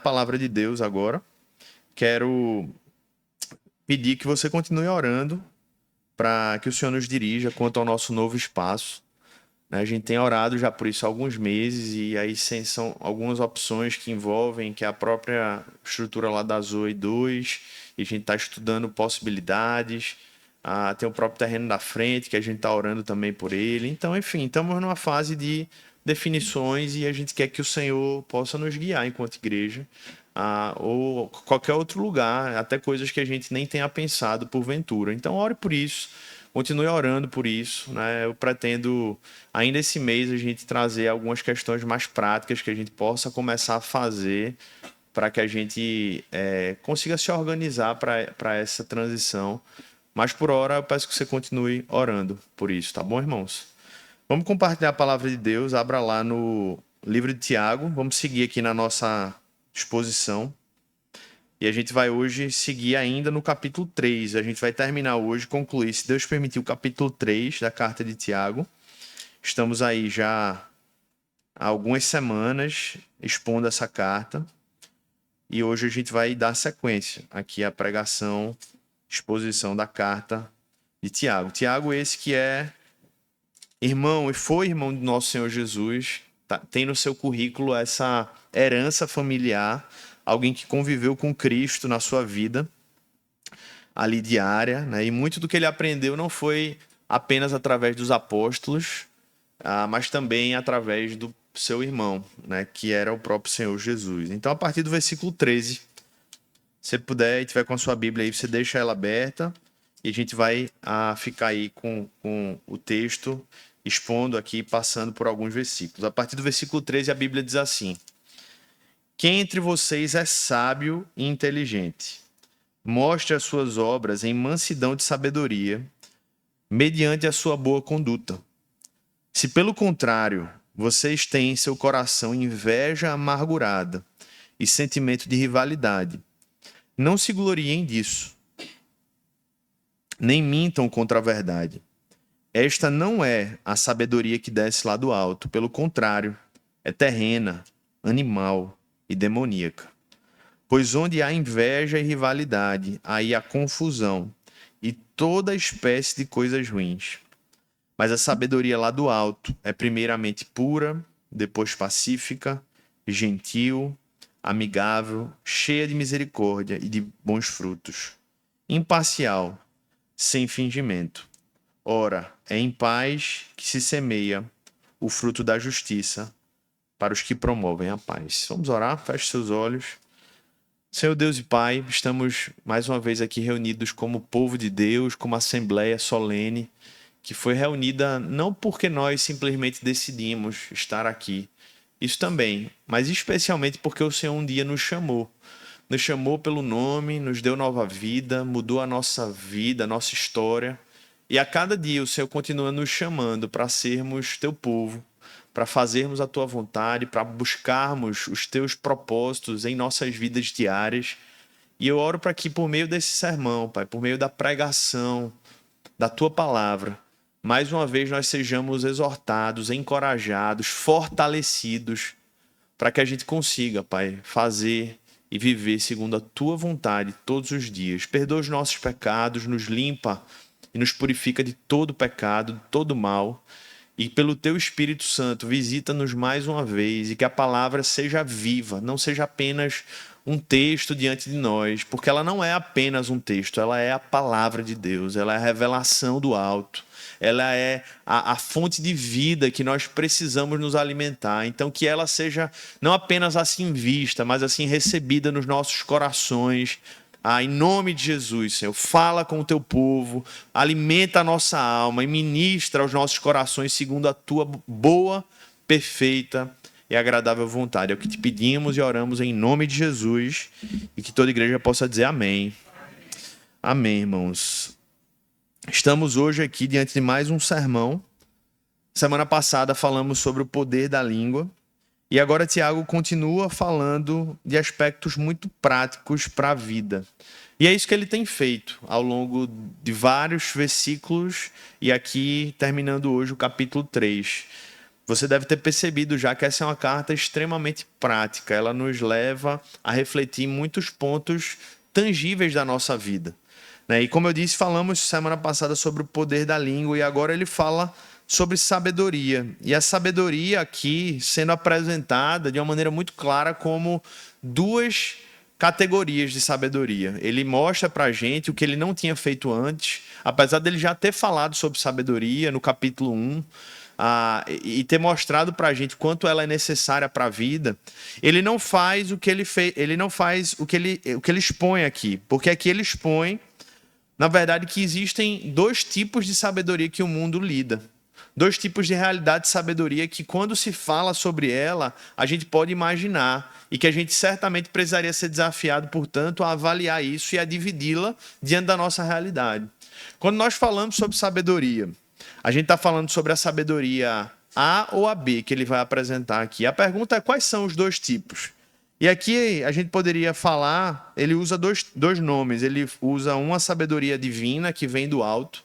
Palavra de Deus agora. Quero pedir que você continue orando para que o Senhor nos dirija quanto ao nosso novo espaço. A gente tem orado já por isso há alguns meses e aí são algumas opções que envolvem que a própria estrutura lá da Zoe 2 e a gente está estudando possibilidades. Tem o próprio terreno da frente que a gente está orando também por ele. Então, enfim, estamos numa fase de definições e a gente quer que o Senhor possa nos guiar enquanto igreja, ou qualquer outro lugar, até coisas que a gente nem tenha pensado porventura. Então, ore por isso, continue orando por isso, né? Eu pretendo, ainda esse mês, a gente trazer algumas questões mais práticas que a gente possa começar a fazer para que a gente consiga se organizar para essa transição. Mas, por hora, eu peço que você continue orando por isso, tá bom, irmãos? Vamos compartilhar a palavra de Deus. Abra lá no livro de Tiago. Vamos seguir aqui na nossa exposição. E a gente vai hoje seguir ainda no capítulo 3. A gente vai terminar hoje, concluir, se Deus permitir, o capítulo 3 da carta de Tiago. Estamos aí já há algumas semanas expondo essa carta. E hoje a gente vai dar sequência aqui à pregação, exposição da carta de Tiago. Tiago esse que é irmão e foi irmão do nosso Senhor Jesus, tem no seu currículo essa herança familiar, alguém que conviveu com Cristo na sua vida ali diária, né? E muito do que ele aprendeu não foi apenas através dos apóstolos, mas também através do seu irmão, né? Que era o próprio Senhor Jesus. Então, a partir do versículo 13, se você puder e tiver com a sua Bíblia aí, você deixa ela aberta e a gente vai ficar aí com o texto expondo aqui, passando por alguns versículos. A partir do versículo 13, a Bíblia diz assim: quem entre vocês é sábio e inteligente? Mostre as suas obras em mansidão de sabedoria, mediante a sua boa conduta. Se, pelo contrário, vocês têm em seu coração inveja amargurada e sentimento de rivalidade, não se gloriem disso, nem mintam contra a verdade. Esta não é a sabedoria que desce lá do alto, pelo contrário, é terrena, animal e demoníaca. Pois onde há inveja e rivalidade, aí há confusão e toda espécie de coisas ruins. Mas a sabedoria lá do alto é primeiramente pura, depois pacífica, gentil, amigável, cheia de misericórdia e de bons frutos, imparcial, sem fingimento. Ora, é em paz que se semeia o fruto da justiça para os que promovem a paz. Vamos orar? Feche seus olhos. Senhor Deus e Pai, estamos mais uma vez aqui reunidos como povo de Deus, como assembleia solene, que foi reunida não porque nós simplesmente decidimos estar aqui, isso também, mas especialmente porque o Senhor um dia nos chamou pelo nome, nos deu nova vida, mudou a nossa vida, a nossa história. E a cada dia o Senhor continua nos chamando para sermos teu povo, para fazermos a tua vontade, para buscarmos os teus propósitos em nossas vidas diárias. E eu oro para que por meio desse sermão, Pai, por meio da pregação da tua palavra, mais uma vez nós sejamos exortados, encorajados, fortalecidos, para que a gente consiga, Pai, fazer e viver segundo a tua vontade todos os dias. Perdoa os nossos pecados, nos limpa e nos purifica de todo pecado, de todo mal. E pelo teu Espírito Santo, visita-nos mais uma vez e que a palavra seja viva, não seja apenas um texto diante de nós, porque ela não é apenas um texto, ela é a palavra de Deus, ela é a revelação do alto, ela é a fonte de vida que nós precisamos nos alimentar. Então, que ela seja não apenas assim vista, mas assim recebida nos nossos corações. Em nome de Jesus, Senhor, fala com o teu povo, alimenta a nossa alma e ministra aos nossos corações segundo a tua boa, perfeita e agradável vontade. É o que te pedimos e oramos em nome de Jesus e que toda igreja possa dizer amém. Amém, irmãos. Estamos hoje aqui diante de mais um sermão. Semana passada falamos sobre o poder da língua. E agora Tiago continua falando de aspectos muito práticos para a vida. E é isso que ele tem feito ao longo de vários versículos e aqui terminando hoje o capítulo 3. Você deve ter percebido já que essa é uma carta extremamente prática. Ela nos leva a refletir em muitos pontos tangíveis da nossa vida, né? E como eu disse, falamos semana passada sobre o poder da língua e agora ele fala sobre sabedoria. E a sabedoria aqui sendo apresentada de uma maneira muito clara como duas categorias de sabedoria. Ele mostra para a gente o que ele não tinha feito antes, apesar dele já ter falado sobre sabedoria no capítulo 1, e ter mostrado para a gente quanto ela é necessária para a vida. Ele não faz o que ele fez, ele não faz o que ele expõe aqui, porque aqui ele expõe, na verdade, que existem dois tipos de sabedoria que o mundo lida. Dois tipos de realidade de sabedoria que, quando se fala sobre ela, a gente pode imaginar e que a gente certamente precisaria ser desafiado, portanto, a avaliar isso e a dividi-la diante da nossa realidade. Quando nós falamos sobre sabedoria, a gente está falando sobre a sabedoria A ou a B que ele vai apresentar aqui. A pergunta é quais são os dois tipos? E aqui a gente poderia falar, ele usa dois nomes. Ele usa uma sabedoria divina que vem do alto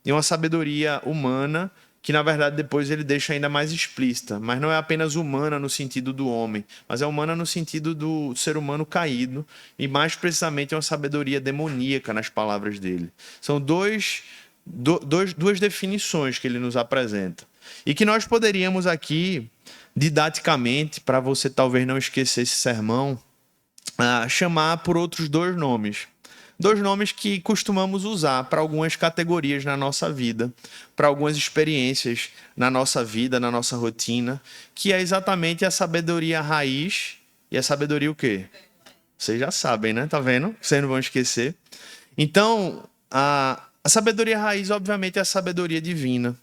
e uma sabedoria humana que, na verdade, depois ele deixa ainda mais explícita. Mas não é apenas humana no sentido do homem, mas é humana no sentido do ser humano caído e, mais precisamente, é uma sabedoria demoníaca nas palavras dele. São duas definições que ele nos apresenta. E que nós poderíamos aqui, didaticamente, para você talvez não esquecer esse sermão, chamar por outros dois nomes. Dois nomes que costumamos usar para algumas categorias na nossa vida, para algumas experiências na nossa vida, na nossa rotina, que é exatamente a sabedoria raiz e a sabedoria o quê? Vocês já sabem, né? Tá vendo? Vocês não vão esquecer. Então, a sabedoria raiz, obviamente, é a sabedoria divina,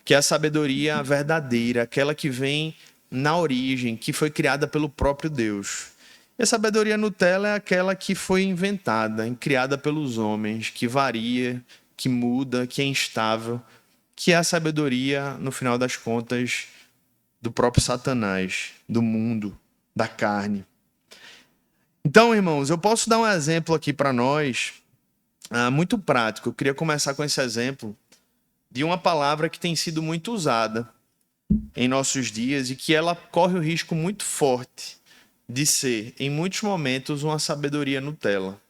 que é a sabedoria verdadeira, aquela que vem na origem, que foi criada pelo próprio Deus. E a sabedoria Nutella é aquela que foi inventada, criada pelos homens, que varia, que muda, que é instável, que é a sabedoria, no final das contas, do próprio Satanás, do mundo, da carne. Então, irmãos, eu posso dar um exemplo aqui para nós, muito prático. Eu queria começar com esse exemplo de uma palavra que tem sido muito usada em nossos dias e que ela corre o risco muito forte de ser, em muitos momentos, uma sabedoria Nutella.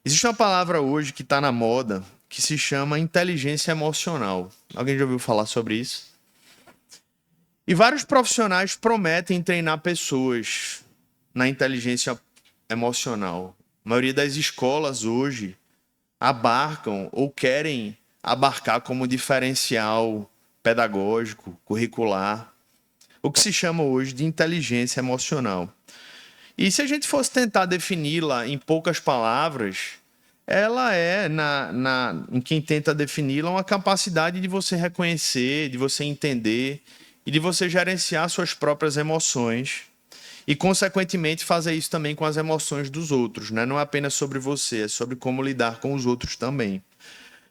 Existe uma palavra hoje que está na moda que se chama inteligência emocional. Alguém já ouviu falar sobre isso? E vários profissionais prometem treinar pessoas na inteligência emocional. A maioria das escolas hoje abarcam ou querem abarcar como diferencial pedagógico, curricular, o que se chama hoje de inteligência emocional. E se a gente fosse tentar defini-la em poucas palavras, ela é, em quem tenta defini-la, uma capacidade de você reconhecer, de você entender e de você gerenciar suas próprias emoções e, consequentemente, fazer isso também com as emoções dos outros, né? Não é apenas sobre você, é sobre como lidar com os outros também,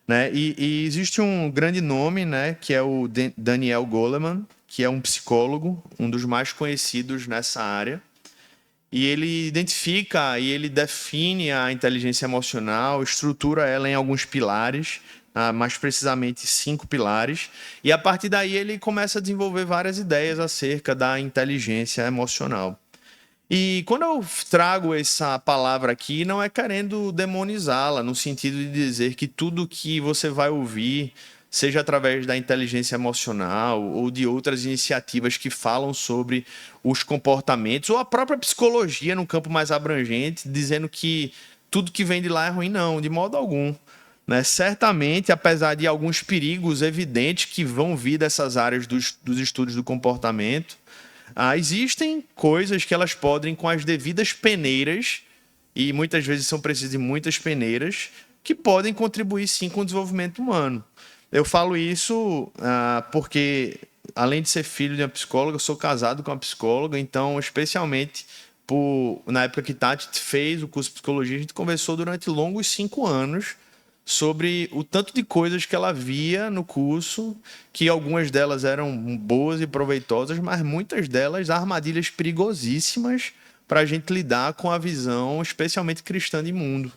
né? E existe um grande nome, né, que é o Daniel Goleman, que é um psicólogo, um dos mais conhecidos nessa área. E ele identifica e ele define a inteligência emocional, estrutura ela em alguns pilares, mais precisamente 5 pilares. E a partir daí ele começa a desenvolver várias ideias acerca da inteligência emocional. E quando eu trago essa palavra aqui, não é querendo demonizá-la, no sentido de dizer que tudo que você vai ouvir, seja através da inteligência emocional ou de outras iniciativas que falam sobre os comportamentos, ou a própria psicologia no campo mais abrangente, dizendo que tudo que vem de lá é ruim, não, de modo algum, né? Certamente, apesar de alguns perigos evidentes que vão vir dessas áreas dos estudos do comportamento, existem coisas que elas podem, com as devidas peneiras, e muitas vezes são precisas de muitas peneiras, que podem contribuir sim com o desenvolvimento humano. Eu falo isso porque, além de ser filho de uma psicóloga, eu sou casado com uma psicóloga, então, especialmente na época que Tati fez o curso de psicologia, a gente conversou durante longos 5 anos sobre o tanto de coisas que ela via no curso, que algumas delas eram boas e proveitosas, mas muitas delas armadilhas perigosíssimas para a gente lidar com a visão, especialmente cristã, de mundo.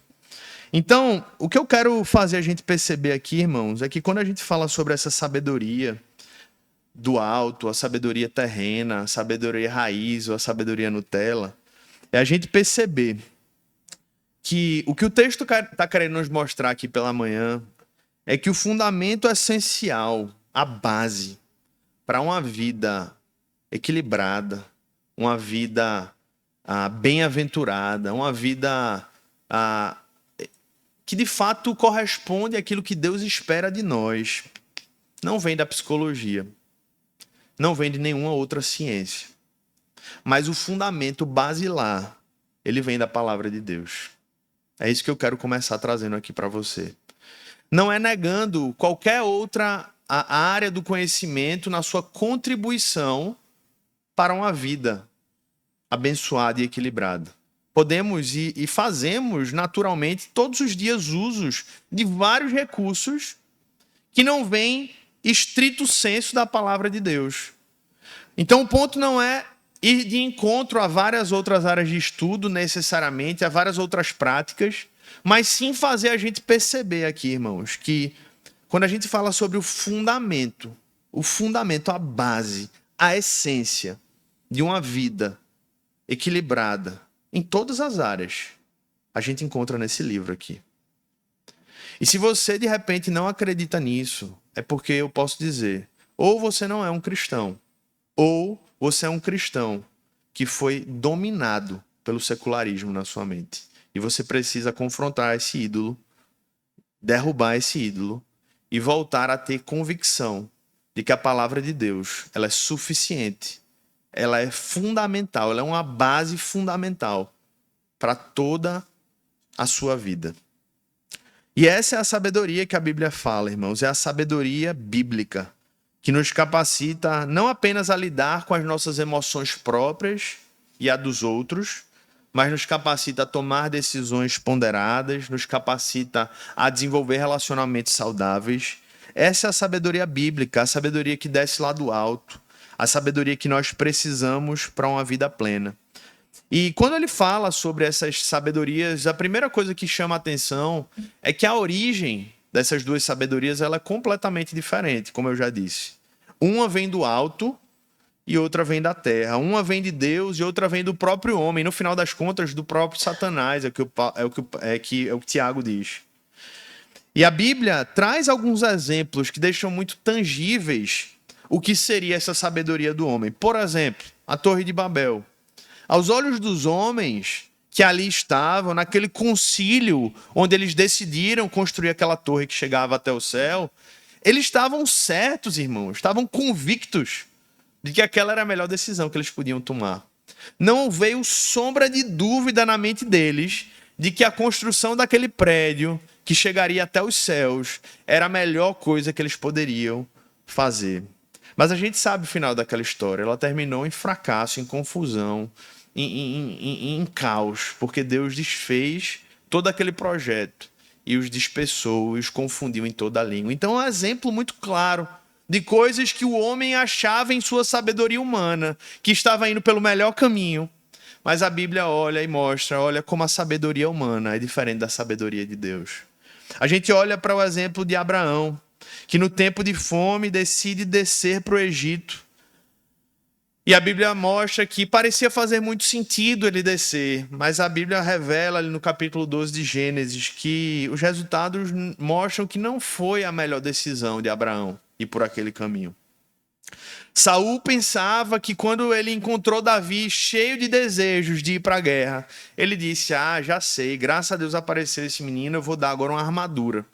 Então, o que eu quero fazer a gente perceber aqui, irmãos, é que quando a gente fala sobre essa sabedoria do alto, a sabedoria terrena, a sabedoria raiz ou a sabedoria Nutella, é a gente perceber que o texto está querendo nos mostrar aqui pela manhã é que o fundamento essencial, a base para uma vida equilibrada, uma vida bem-aventurada, uma vida que de fato corresponde àquilo que Deus espera de nós, não vem da psicologia, não vem de nenhuma outra ciência, mas o fundamento basilar, ele vem da palavra de Deus. É isso que eu quero começar trazendo aqui para você. Não é negando qualquer outra área do conhecimento na sua contribuição para uma vida abençoada e equilibrada. Podemos e fazemos naturalmente todos os dias usos de vários recursos que não vêm estrito senso da palavra de Deus. Então o ponto não é ir de encontro a várias outras áreas de estudo necessariamente, a várias outras práticas, mas sim fazer a gente perceber aqui, irmãos, que quando a gente fala sobre o fundamento, a base, a essência de uma vida equilibrada em todas as áreas, a gente encontra nesse livro aqui. E se você de repente não acredita nisso, é porque eu posso dizer, ou você não é um cristão, ou você é um cristão que foi dominado pelo secularismo na sua mente. E você precisa confrontar esse ídolo, derrubar esse ídolo e voltar a ter convicção de que a palavra de Deus, ela é suficiente, ela é fundamental, ela é uma base fundamental para toda a sua vida. E essa é a sabedoria que a Bíblia fala, irmãos, é a sabedoria bíblica, que nos capacita não apenas a lidar com as nossas emoções próprias e a dos outros, mas nos capacita a tomar decisões ponderadas, nos capacita a desenvolver relacionamentos saudáveis. Essa é a sabedoria bíblica, a sabedoria que desce lá do alto, a sabedoria que nós precisamos para uma vida plena. E quando ele fala sobre essas sabedorias, a primeira coisa que chama a atenção é que a origem dessas duas sabedorias ela é completamente diferente, como eu já disse. Uma vem do alto e outra vem da terra. Uma vem de Deus e outra vem do próprio homem. No final das contas, do próprio Satanás, é o que Tiago diz. E a Bíblia traz alguns exemplos que deixam muito tangíveis o que seria essa sabedoria do homem. Por exemplo, a Torre de Babel. Aos olhos dos homens que ali estavam, naquele concílio onde eles decidiram construir aquela torre que chegava até o céu, eles estavam certos, irmãos, estavam convictos de que aquela era a melhor decisão que eles podiam tomar. Não veio sombra de dúvida na mente deles de que a construção daquele prédio que chegaria até os céus era a melhor coisa que eles poderiam fazer. Mas a gente sabe o final daquela história. Ela terminou em fracasso, em confusão, em caos, porque Deus desfez todo aquele projeto e os dispersou e os confundiu em toda a língua. Então é um exemplo muito claro de coisas que o homem achava em sua sabedoria humana, que estava indo pelo melhor caminho. Mas a Bíblia olha e mostra, olha como a sabedoria humana é diferente da sabedoria de Deus. A gente olha para o exemplo de Abraão, que no tempo de fome decide descer para o Egito. E a Bíblia mostra que parecia fazer muito sentido ele descer, mas a Bíblia revela ali no capítulo 12 de Gênesis que os resultados mostram que não foi a melhor decisão de Abraão ir por aquele caminho. Saul pensava que quando ele encontrou Davi cheio de desejos de ir para a guerra, ele disse, já sei, graças a Deus apareceu esse menino, eu vou dar agora uma armadura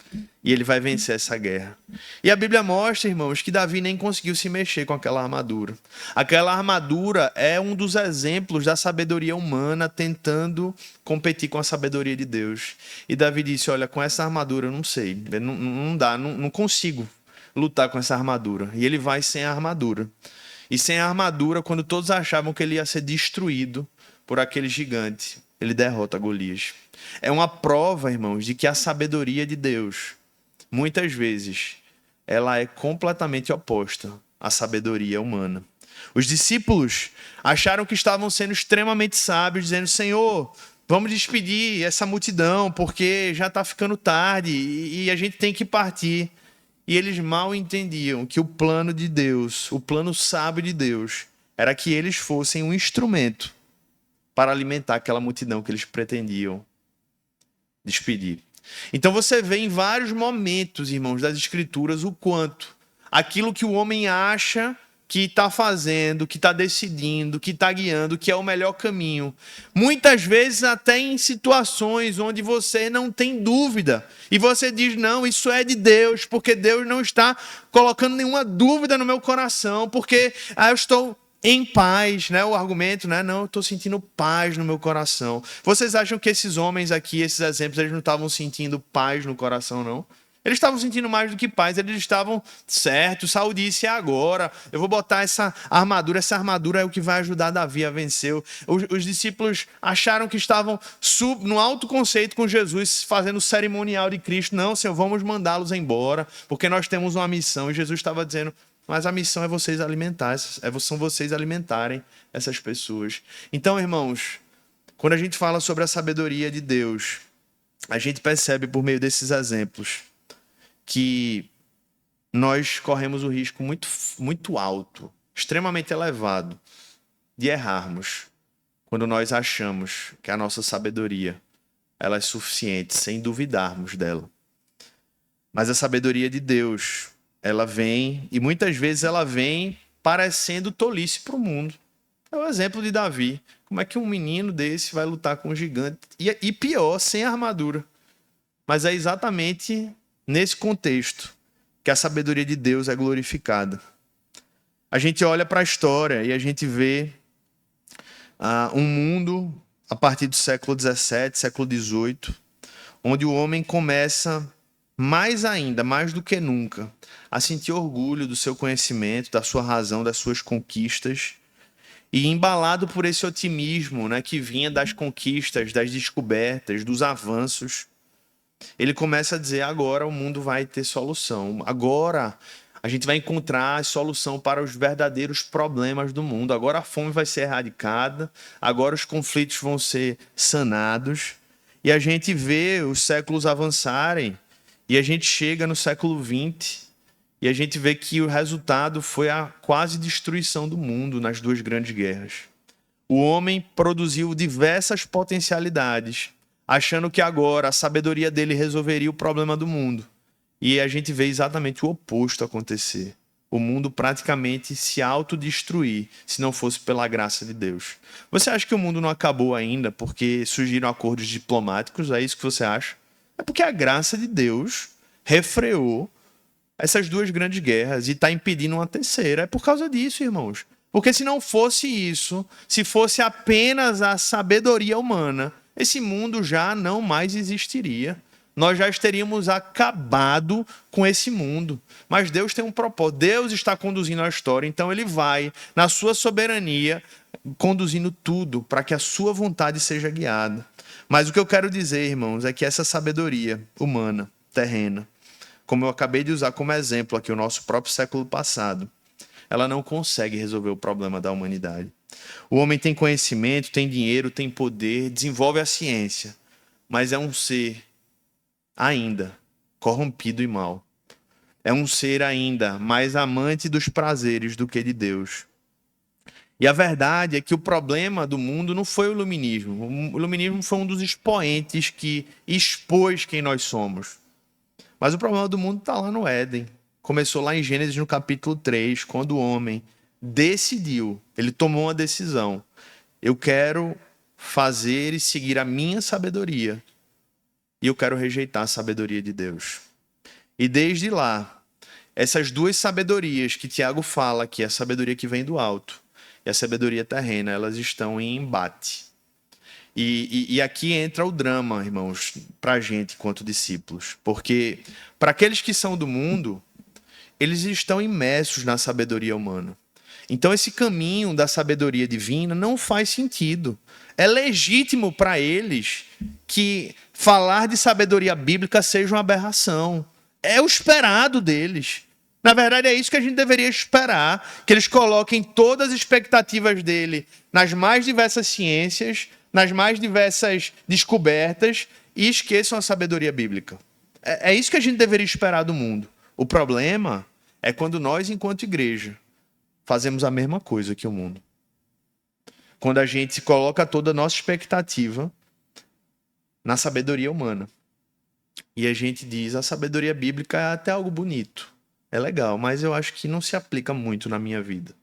e ele vai vencer essa guerra. E a Bíblia mostra, irmãos, que Davi nem conseguiu se mexer com aquela armadura. Aquela armadura é um dos exemplos da sabedoria humana tentando competir com a sabedoria de Deus. E Davi disse, olha, com essa armadura eu não sei, não dá, não consigo lutar com essa armadura. E ele vai sem a armadura. E sem a armadura, quando todos achavam que ele ia ser destruído por aquele gigante, ele derrota Golias. É uma prova, irmãos, de que a sabedoria de Deus, muitas vezes, ela é completamente oposta à sabedoria humana. Os discípulos acharam que estavam sendo extremamente sábios, dizendo, Senhor, vamos despedir essa multidão, porque já está ficando tarde e a gente tem que partir. E eles mal entendiam que o plano de Deus, o plano sábio de Deus, era que eles fossem um instrumento para alimentar aquela multidão que eles pretendiam despedir. Então você vê em vários momentos, irmãos, das Escrituras, o quanto aquilo que o homem acha que está fazendo, que está decidindo, que está guiando, que é o melhor caminho. Muitas vezes até em situações onde você não tem dúvida. E você diz, não, isso é de Deus, porque Deus não está colocando nenhuma dúvida no meu coração, porque eu estou em paz, né? O argumento, né? Não, eu estou sentindo paz no meu coração. Vocês acham que esses homens aqui, esses exemplos, eles não estavam sentindo paz no coração, não? Eles estavam sentindo mais do que paz, eles estavam certos. Saul disse, é agora, eu vou botar essa armadura é o que vai ajudar Davi a vencer. Os discípulos acharam que estavam no alto conceito com Jesus, fazendo o cerimonial de Cristo. Não, Senhor, vamos mandá-los embora, porque nós temos uma missão. E Jesus estava dizendo, mas a missão é vocês são vocês alimentarem essas pessoas. Então, irmãos, quando a gente fala sobre a sabedoria de Deus, a gente percebe por meio desses exemplos que nós corremos o risco muito, muito alto, extremamente elevado, de errarmos quando nós achamos que a nossa sabedoria ela é suficiente, sem duvidarmos dela. Mas a sabedoria de Deus, ela vem, e muitas vezes ela vem parecendo tolice para o mundo. É o exemplo de Davi. Como é que um menino desse vai lutar com um gigante? E pior, sem armadura. Mas é exatamente nesse contexto que a sabedoria de Deus é glorificada. A gente olha para a história e a gente vê um mundo, a partir do século XVII, século XVIII, onde o homem começa, mais ainda, mais do que nunca, a sentir orgulho do seu conhecimento, da sua razão, das suas conquistas, e embalado por esse otimismo, né, que vinha das conquistas, das descobertas, dos avanços, ele começa a dizer, agora o mundo vai ter solução. Agora a gente vai encontrar a solução para os verdadeiros problemas do mundo. Agora a fome vai ser erradicada, agora os conflitos vão ser sanados. E a gente vê os séculos avançarem e a gente chega no século XX e a gente vê que o resultado foi a quase destruição do mundo nas duas grandes guerras. O homem produziu diversas potencialidades, achando que agora a sabedoria dele resolveria o problema do mundo. E a gente vê exatamente o oposto acontecer. O mundo praticamente se autodestruir, se não fosse pela graça de Deus. Você acha que o mundo não acabou ainda porque surgiram acordos diplomáticos? É isso que você acha? É porque a graça de Deus refreou essas duas grandes guerras e está impedindo uma terceira. É por causa disso, irmãos. Porque se não fosse isso, se fosse apenas a sabedoria humana, esse mundo já não mais existiria. Nós já teríamos acabado com esse mundo. Mas Deus tem um propósito. Deus está conduzindo a história, então Ele vai, na sua soberania, conduzindo tudo para que a sua vontade seja guiada. Mas o que eu quero dizer, irmãos, é que essa sabedoria humana, terrena, como eu acabei de usar como exemplo aqui o nosso próprio século passado, ela não consegue resolver o problema da humanidade. O homem tem conhecimento, tem dinheiro, tem poder, desenvolve a ciência, mas é um ser ainda corrompido e mau. É um ser ainda mais amante dos prazeres do que de Deus. E a verdade é que o problema do mundo não foi o iluminismo. O iluminismo foi um dos expoentes que expôs quem nós somos. Mas o problema do mundo está lá no Éden. Começou lá em Gênesis, no capítulo 3, quando o homem decidiu, ele tomou uma decisão. Eu quero fazer e seguir a minha sabedoria. E eu quero rejeitar a sabedoria de Deus. E desde lá, essas duas sabedorias que Tiago fala, que é a sabedoria que vem do alto e a sabedoria terrena, elas estão em embate. E aqui entra o drama, irmãos, para a gente, enquanto discípulos. Porque para aqueles que são do mundo, eles estão imersos na sabedoria humana. Então esse caminho da sabedoria divina não faz sentido. É legítimo para eles que falar de sabedoria bíblica seja uma aberração. É o esperado deles. Na verdade, é isso que a gente deveria esperar, que eles coloquem todas as expectativas dele nas mais diversas ciências, nas mais diversas descobertas e esqueçam a sabedoria bíblica. É isso que a gente deveria esperar do mundo. O problema é quando nós, enquanto igreja, fazemos a mesma coisa que o mundo. Quando a gente coloca toda a nossa expectativa na sabedoria humana. E a gente diz, a sabedoria bíblica é até algo bonito. É legal, mas eu acho que não se aplica muito na minha vida.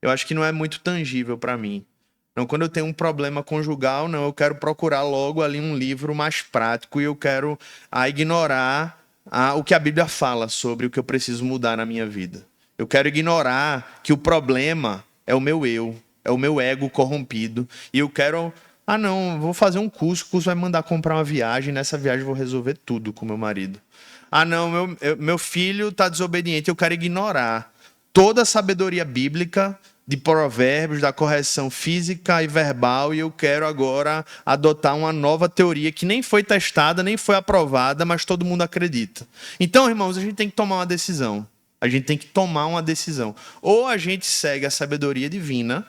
Eu acho que não é muito tangível para mim. Então, quando eu tenho um problema conjugal, não, eu quero procurar logo ali um livro mais prático e eu quero ignorar o que a Bíblia fala sobre o que eu preciso mudar na minha vida. Eu quero ignorar que o problema é o meu eu, é o meu ego corrompido. E eu quero, não, vou fazer um curso, o curso vai me mandar comprar uma viagem, nessa viagem eu vou resolver tudo com meu marido. Não, meu filho está desobediente, eu quero ignorar toda a sabedoria bíblica de provérbios, da correção física e verbal, e eu quero agora adotar uma nova teoria que nem foi testada, nem foi aprovada, mas todo mundo acredita. Então, irmãos, a gente tem que tomar uma decisão. A gente tem que tomar uma decisão. Ou a gente segue a sabedoria divina,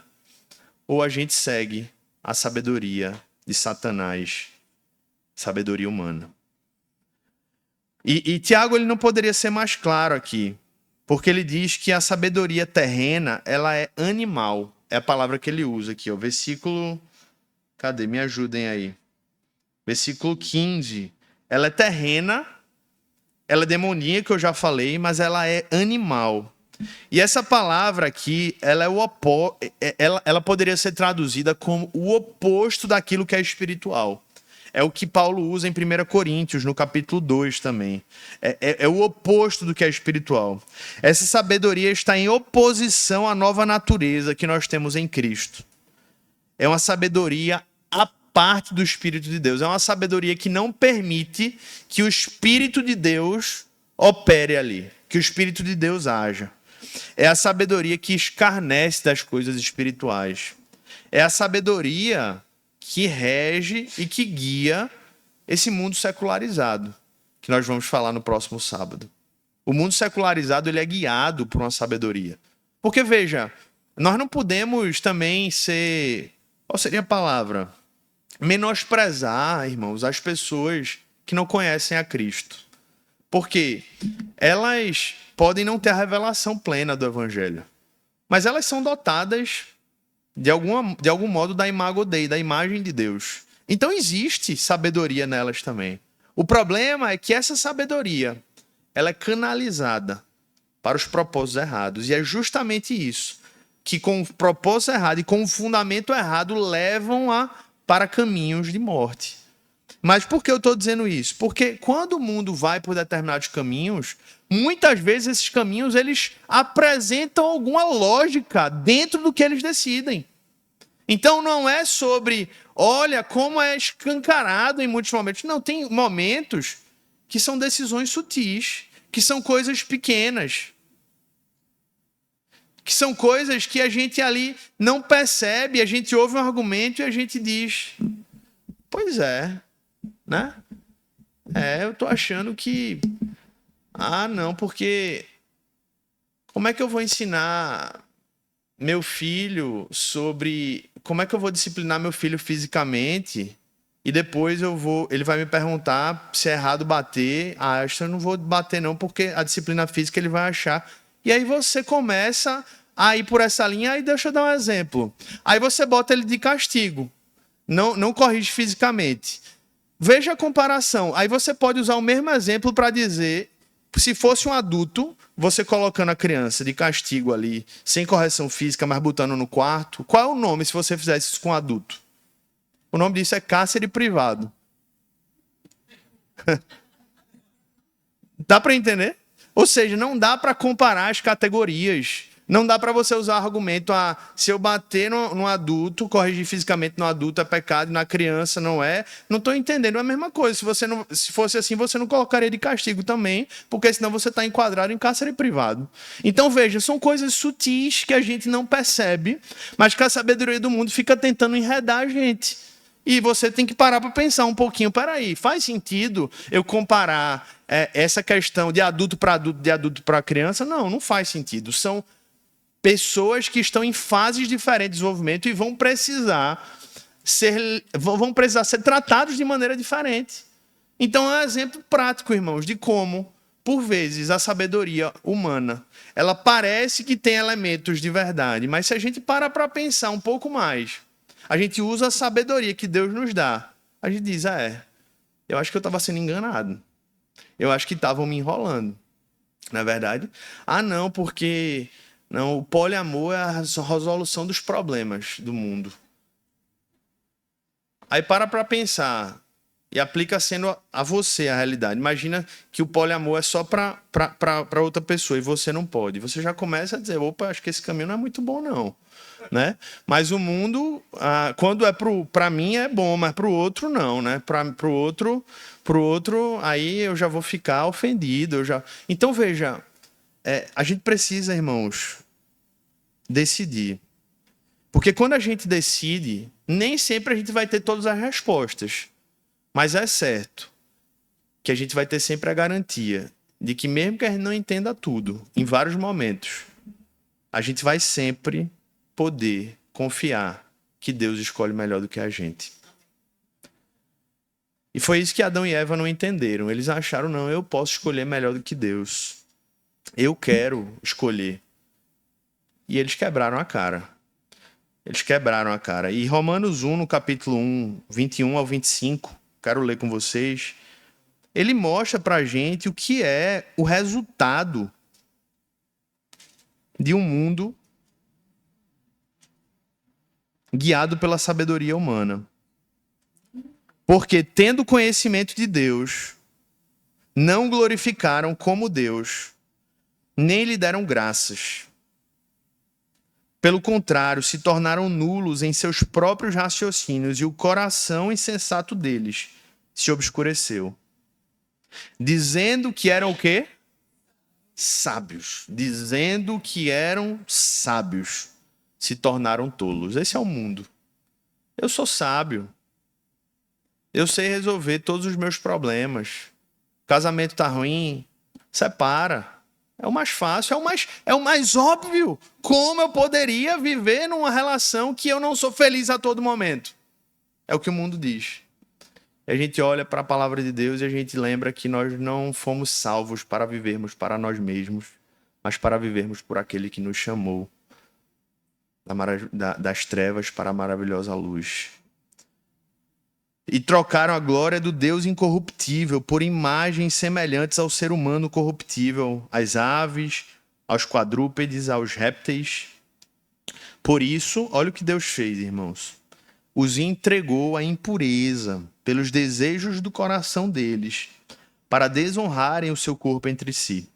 ou a gente segue a sabedoria de Satanás, sabedoria humana. E Tiago ele não poderia ser mais claro aqui. Porque ele diz que a sabedoria terrena, ela é animal. É a palavra que ele usa aqui, ó. Versículo... Cadê? Me ajudem aí. Versículo 15. Ela é terrena, ela é demoníaca, eu já falei, mas ela é animal. E essa palavra aqui, ela poderia ser traduzida como o oposto daquilo que é espiritual. É o que Paulo usa em 1 Coríntios, no capítulo 2 também. É o oposto do que é espiritual. Essa sabedoria está em oposição à nova natureza que nós temos em Cristo. É uma sabedoria à parte do Espírito de Deus. É uma sabedoria que não permite que o Espírito de Deus opere ali, que o Espírito de Deus haja. É a sabedoria que escarnece das coisas espirituais. É a sabedoria que rege e que guia esse mundo secularizado, que nós vamos falar no próximo sábado. O mundo secularizado ele é guiado por uma sabedoria. Porque, veja, nós não podemos também ser... Qual seria a palavra? Menosprezar, irmãos, as pessoas que não conhecem a Cristo. Porque elas podem não ter a revelação plena do Evangelho, mas elas são dotadas de algum modo da imago Dei, da imagem de Deus. Então existe sabedoria nelas também. O problema é que essa sabedoria ela é canalizada para os propósitos errados. E é justamente isso, que com o propósito errado e com o fundamento errado levam para caminhos de morte. Mas por que eu estou dizendo isso? Porque quando o mundo vai por determinados caminhos, muitas vezes esses caminhos eles apresentam alguma lógica dentro do que eles decidem. Então não é sobre, olha como é escancarado em muitos momentos. Não, tem momentos que são decisões sutis, que são coisas pequenas, que são coisas que a gente ali não percebe, a gente ouve um argumento e a gente diz, pois é, né? Eu tô achando que... não, porque... Como é que eu vou ensinar meu filho sobre... Como é que eu vou disciplinar meu filho fisicamente e depois ele vai me perguntar se é errado bater. Acho que eu não vou bater não, porque a disciplina física ele vai achar. E aí você começa a ir por essa linha. Aí deixa eu dar um exemplo. Aí você bota ele de castigo. Não corrige fisicamente. Veja a comparação. Aí você pode usar o mesmo exemplo para dizer, se fosse um adulto, você colocando a criança de castigo ali, sem correção física, mas botando no quarto, qual é o nome se você fizesse isso com um adulto? O nome disso é cárcere privado. Dá para entender? Ou seja, não dá para comparar as categorias. Não dá para você usar argumento, se eu bater no adulto, corrigir fisicamente no adulto é pecado, na criança não é. Não estou entendendo, é a mesma coisa. Se fosse assim, você não colocaria de castigo também, porque senão você está enquadrado em cárcere privado. Então, veja, são coisas sutis que a gente não percebe, mas que a sabedoria do mundo fica tentando enredar a gente. E você tem que parar para pensar um pouquinho. Peraí, faz sentido eu comparar essa questão de adulto para adulto, de adulto para criança? Não faz sentido. São pessoas que estão em fases diferentes de desenvolvimento e vão precisar ser tratados de maneira diferente. Então é um exemplo prático, irmãos, de como por vezes, a sabedoria humana, ela parece que tem elementos de verdade, mas se a gente para pensar um pouco mais, a gente usa a sabedoria que Deus nos dá. A gente diz, eu acho que eu estava sendo enganado. Eu acho que estavam me enrolando. Não é verdade? Não, porque não, o poliamor é a resolução dos problemas do mundo. Aí para pensar e aplica sendo a você a realidade. Imagina que o poliamor é só para outra pessoa e você não pode. Você já começa a dizer, opa, acho que esse caminho não é muito bom, não. Né? Mas o mundo, quando é para mim é bom, mas para o outro não, né? Para o outro, aí eu já vou ficar ofendido. Então veja, a gente precisa, irmãos, decidir. Porque quando a gente decide, nem sempre a gente vai ter todas as respostas. Mas é certo que a gente vai ter sempre a garantia de que mesmo que a gente não entenda tudo, em vários momentos, a gente vai sempre poder confiar que Deus escolhe melhor do que a gente. E foi isso que Adão e Eva não entenderam. Eles acharam, não, eu posso escolher melhor do que Deus. Eu quero escolher. E eles quebraram a cara. Eles quebraram a cara. E Romanos 1, no capítulo 1, 21 ao 25, quero ler com vocês, ele mostra pra gente o que é o resultado de um mundo guiado pela sabedoria humana. Porque, tendo conhecimento de Deus, não glorificaram como Deus, nem lhe deram graças. Pelo contrário, se tornaram nulos em seus próprios raciocínios e o coração insensato deles se obscureceu. Dizendo que eram o quê? Sábios. Dizendo que eram sábios, se tornaram tolos. Esse é o mundo. Eu sou sábio. Eu sei resolver todos os meus problemas. O casamento tá ruim, separa. É o mais fácil, é o mais óbvio. Como eu poderia viver numa relação que eu não sou feliz a todo momento? É o que o mundo diz. E a gente olha para a palavra de Deus e a gente lembra que nós não fomos salvos para vivermos para nós mesmos, mas para vivermos por aquele que nos chamou das trevas para a maravilhosa luz. E trocaram a glória do Deus incorruptível por imagens semelhantes ao ser humano corruptível, às aves, aos quadrúpedes, aos répteis. Por isso, olha o que Deus fez, irmãos. Os entregou à impureza pelos desejos do coração deles, para desonrarem o seu corpo entre si.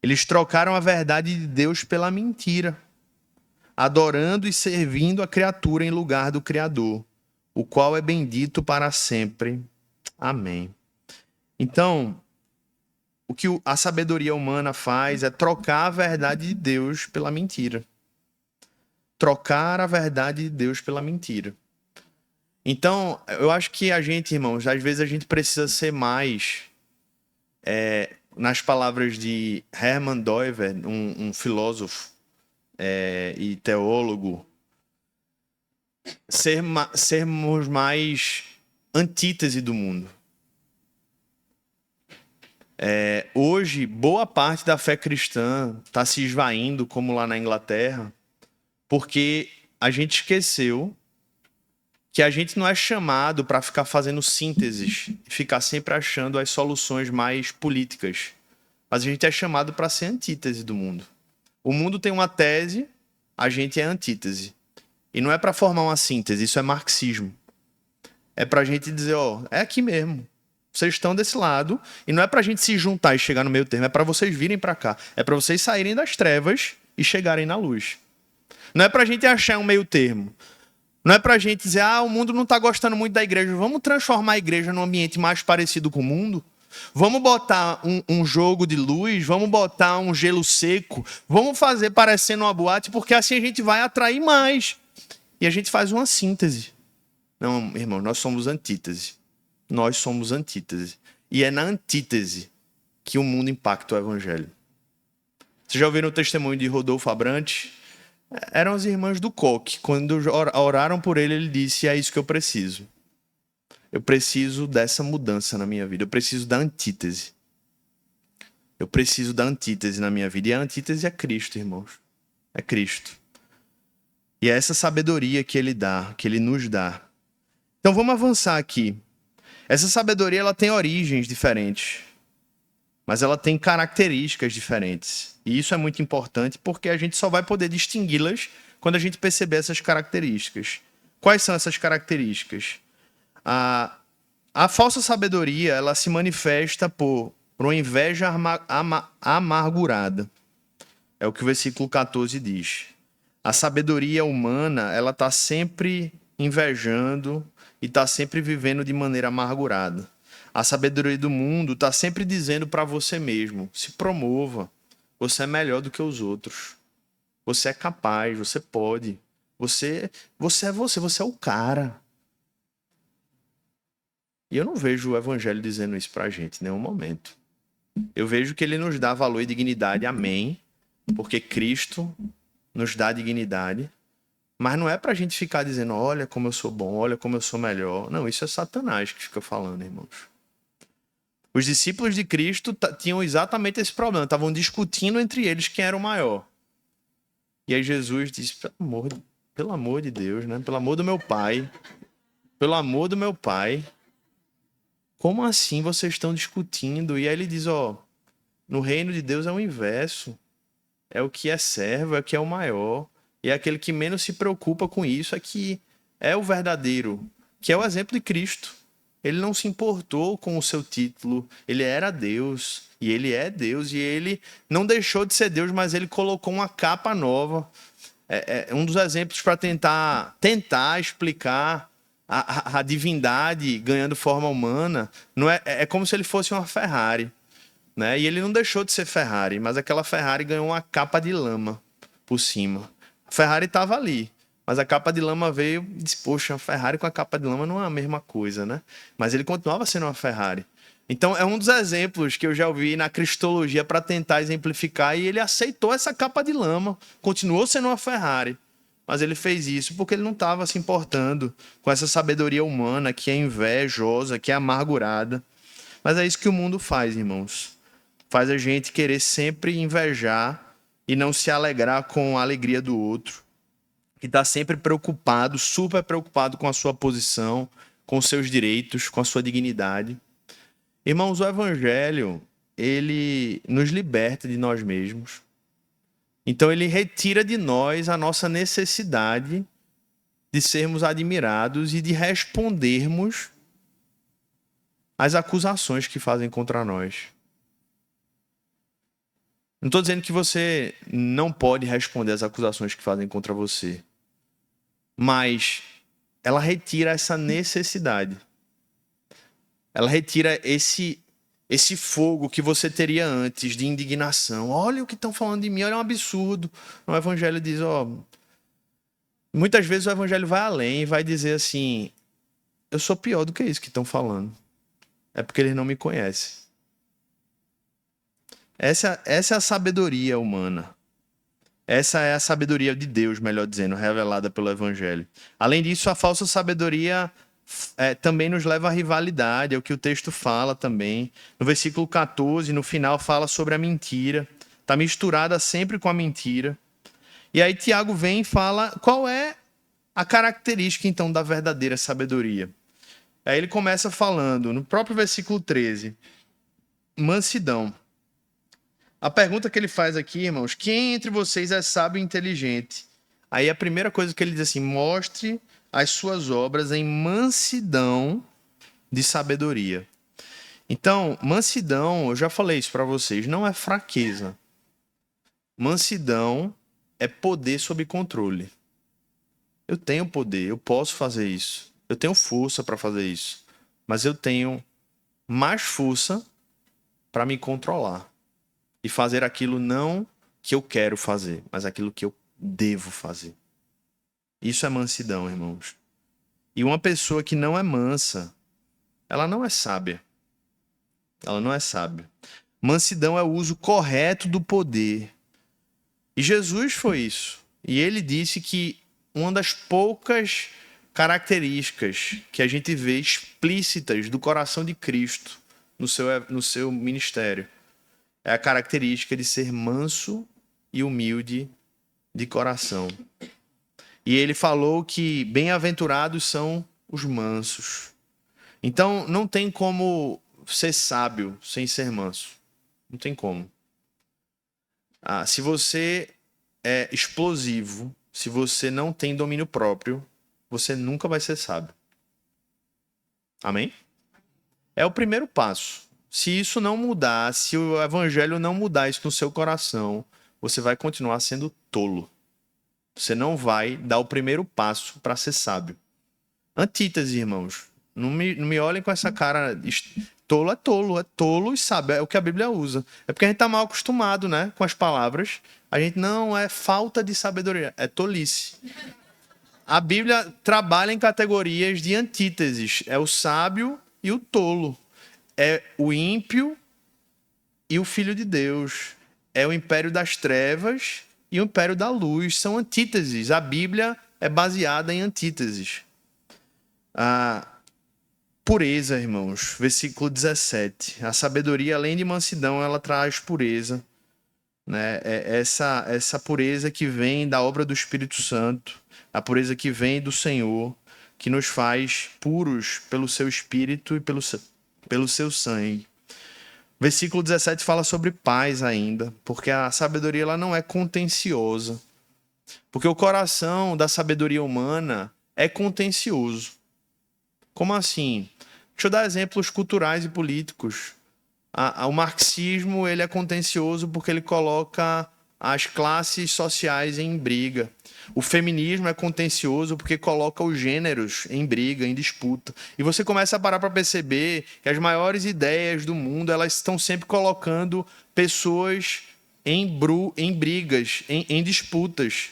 Eles trocaram a verdade de Deus pela mentira, adorando e servindo a criatura em lugar do Criador, o qual é bendito para sempre. Amém. Então, o que a sabedoria humana faz é trocar a verdade de Deus pela mentira. Trocar a verdade de Deus pela mentira. Então, eu acho que a gente, irmãos, às vezes a gente precisa ser mais, nas palavras de Hermann Doiver, um filósofo e teólogo, sermos mais antítese do mundo. Hoje, boa parte da fé cristã está se esvaindo, como lá na Inglaterra, porque a gente esqueceu que a gente não é chamado para ficar fazendo sínteses, ficar sempre achando as soluções mais políticas, mas a gente é chamado para ser antítese do mundo. O mundo tem uma tese, a gente é antítese. E não é para formar uma síntese, isso é marxismo. É para a gente dizer, é aqui mesmo. Vocês estão desse lado, e não é para a gente se juntar e chegar no meio termo, é para vocês virem para cá. É para vocês saírem das trevas e chegarem na luz. Não é para a gente achar um meio termo. Não é para a gente dizer, o mundo não está gostando muito da igreja. Vamos transformar a igreja num ambiente mais parecido com o mundo? Vamos botar um jogo de luz, vamos botar um gelo seco, vamos fazer parecendo uma boate, porque assim a gente vai atrair mais. E a gente faz uma síntese. Não, irmão, nós somos antítese. Nós somos antítese. E é na antítese que o mundo impacta o evangelho. Vocês já ouviram o testemunho de Rodolfo Abrantes? Eram as irmãs do Coque. Quando oraram por ele, ele disse, é isso que eu preciso. Eu preciso dessa mudança na minha vida. Eu preciso da antítese. Eu preciso da antítese na minha vida. E a antítese é Cristo, irmãos. É Cristo. E é essa sabedoria que ele dá, que ele nos dá. Então vamos avançar aqui. Essa sabedoria ela tem origens diferentes, mas ela tem características diferentes. E isso é muito importante porque a gente só vai poder distingui-las quando a gente perceber essas características. Quais são essas características? A falsa sabedoria ela se manifesta por uma inveja amargurada. É o que o versículo 14 diz. A sabedoria humana ela está sempre invejando e está sempre vivendo de maneira amargurada. A sabedoria do mundo está sempre dizendo para você mesmo, se promova, você é melhor do que os outros. Você é capaz, você pode. Você é o cara. E eu não vejo o evangelho dizendo isso pra gente em nenhum momento. Eu vejo que ele nos dá valor e dignidade, amém, porque Cristo nos dá dignidade, mas não é pra gente ficar dizendo, olha como eu sou bom, olha como eu sou melhor. Não, isso é Satanás que fica falando, irmãos. Os discípulos de Cristo tinham exatamente esse problema, estavam discutindo entre eles quem era o maior. E aí Jesus disse, pelo amor de Deus, né? Pelo amor do meu Pai, como assim vocês estão discutindo? E aí ele diz, no reino de Deus é o inverso. É o que é servo, é o que é o maior. E é aquele que menos se preocupa com isso, é que é o verdadeiro, que é o exemplo de Cristo. Ele não se importou com o seu título, ele era Deus, e ele é Deus, e ele não deixou de ser Deus, mas ele colocou uma capa nova. É um dos exemplos para tentar explicar a divindade ganhando forma humana. Não é como se ele fosse uma Ferrari, né? E ele não deixou de ser Ferrari, mas aquela Ferrari ganhou uma capa de lama por cima. A Ferrari estava ali, mas a capa de lama veio e disse, poxa, a Ferrari com a capa de lama não é a mesma coisa, né? Mas ele continuava sendo uma Ferrari. Então é um dos exemplos que eu já ouvi na cristologia para tentar exemplificar, e ele aceitou essa capa de lama, continuou sendo uma Ferrari, mas ele fez isso porque ele não estava se importando com essa sabedoria humana que é invejosa, que é amargurada. Mas é isso que o mundo faz, irmãos. Faz a gente querer sempre invejar e não se alegrar com a alegria do outro. Que está sempre preocupado, super preocupado com a sua posição, com os seus direitos, com a sua dignidade. Irmãos, o evangelho, ele nos liberta de nós mesmos. Então ele retira de nós a nossa necessidade de sermos admirados e de respondermos às acusações que fazem contra nós. Não estou dizendo que você não pode responder às acusações que fazem contra você, mas ela retira essa necessidade. Ela retira esse fogo que você teria antes de indignação. Olha o que estão falando de mim, olha, é um absurdo. O evangelho diz, muitas vezes o evangelho vai além e vai dizer assim, eu sou pior do que isso que estão falando. É porque eles não me conhecem. Essa é a sabedoria humana. Essa é a sabedoria de Deus, melhor dizendo, revelada pelo evangelho. Além disso, a falsa sabedoria também nos leva à rivalidade, é o que o texto fala também. No versículo 14, no final, fala sobre a mentira. Está misturada sempre com a mentira. E aí Tiago vem e fala qual é a característica, então, da verdadeira sabedoria. Aí ele começa falando, no próprio versículo 13, mansidão. A pergunta que ele faz aqui, irmãos, quem entre vocês é sábio e inteligente? Aí a primeira coisa que ele diz assim, mostre as suas obras em mansidão de sabedoria. Então, mansidão, eu já falei isso para vocês, não é fraqueza. Mansidão é poder sob controle. Eu tenho poder, eu posso fazer isso. Eu tenho força para fazer isso. Mas eu tenho mais força para me controlar. E fazer aquilo não que eu quero fazer, mas aquilo que eu devo fazer. Isso é mansidão, irmãos. E uma pessoa que não é mansa, ela não é sábia. Ela não é sábia. Mansidão é o uso correto do poder. E Jesus foi isso. E ele disse que uma das poucas características que a gente vê explícitas do coração de Cristo no seu ministério é a característica de ser manso e humilde de coração. E ele falou que bem-aventurados são os mansos. Então, não tem como ser sábio sem ser manso. Não tem como. Se você é explosivo, se você não tem domínio próprio, você nunca vai ser sábio. Amém? É o primeiro passo. Se isso não mudar, se o evangelho não mudar isso no seu coração, você vai continuar sendo tolo. Você não vai dar o primeiro passo para ser sábio. Antítese, irmãos. Não me olhem com essa cara. Tolo é tolo e sábio. É o que a Bíblia usa. É porque a gente tá mal acostumado, né? Com as palavras. A gente não é falta de sabedoria, é tolice. A Bíblia trabalha em categorias de antíteses. É o sábio e o tolo. É o ímpio e o filho de Deus. É o império das trevas e o império da luz. São antíteses. A Bíblia é baseada em antíteses. A pureza, irmãos. Versículo 17. A sabedoria, além de mansidão, ela traz pureza. Né? É essa pureza que vem da obra do Espírito Santo. A pureza que vem do Senhor, que nos faz puros pelo seu Espírito e pelo seu sangue. Versículo 17 fala sobre paz ainda, porque a sabedoria ela não é contenciosa. Porque o coração da sabedoria humana é contencioso. Como assim? Deixa eu dar exemplos culturais e políticos. O marxismo ele é contencioso porque ele coloca as classes sociais em briga. O feminismo é contencioso porque coloca os gêneros em briga, em disputa. E você começa a parar para perceber que as maiores ideias do mundo elas estão sempre colocando pessoas em brigas, em disputas.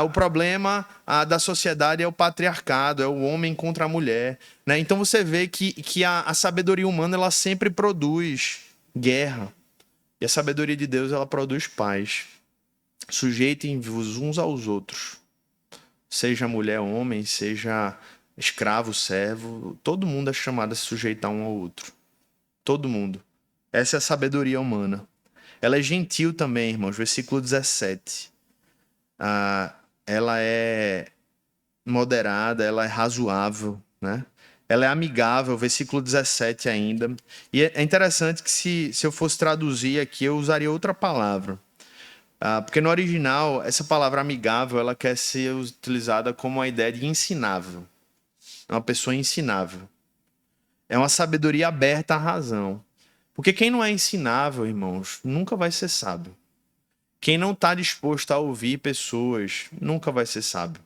O problema da sociedade é o patriarcado, é o homem contra a mulher. Então você vê que a sabedoria humana ela sempre produz guerra. E a sabedoria de Deus ela produz paz. Sujeitem-vos uns aos outros. Seja mulher, homem, seja escravo, servo. Todo mundo é chamado a se sujeitar um ao outro. Todo mundo. Essa é a sabedoria humana. Ela é gentil também, irmãos. Versículo 17. Ela é moderada, ela é razoável, né? Ela é amigável, versículo 17 ainda. E é interessante que se eu fosse traduzir aqui, eu usaria outra palavra. Porque no original, essa palavra amigável, ela quer ser utilizada como a ideia de ensinável. É uma pessoa ensinável. É uma sabedoria aberta à razão. Porque quem não é ensinável, irmãos, nunca vai ser sábio. Quem não está disposto a ouvir pessoas, nunca vai ser sábio.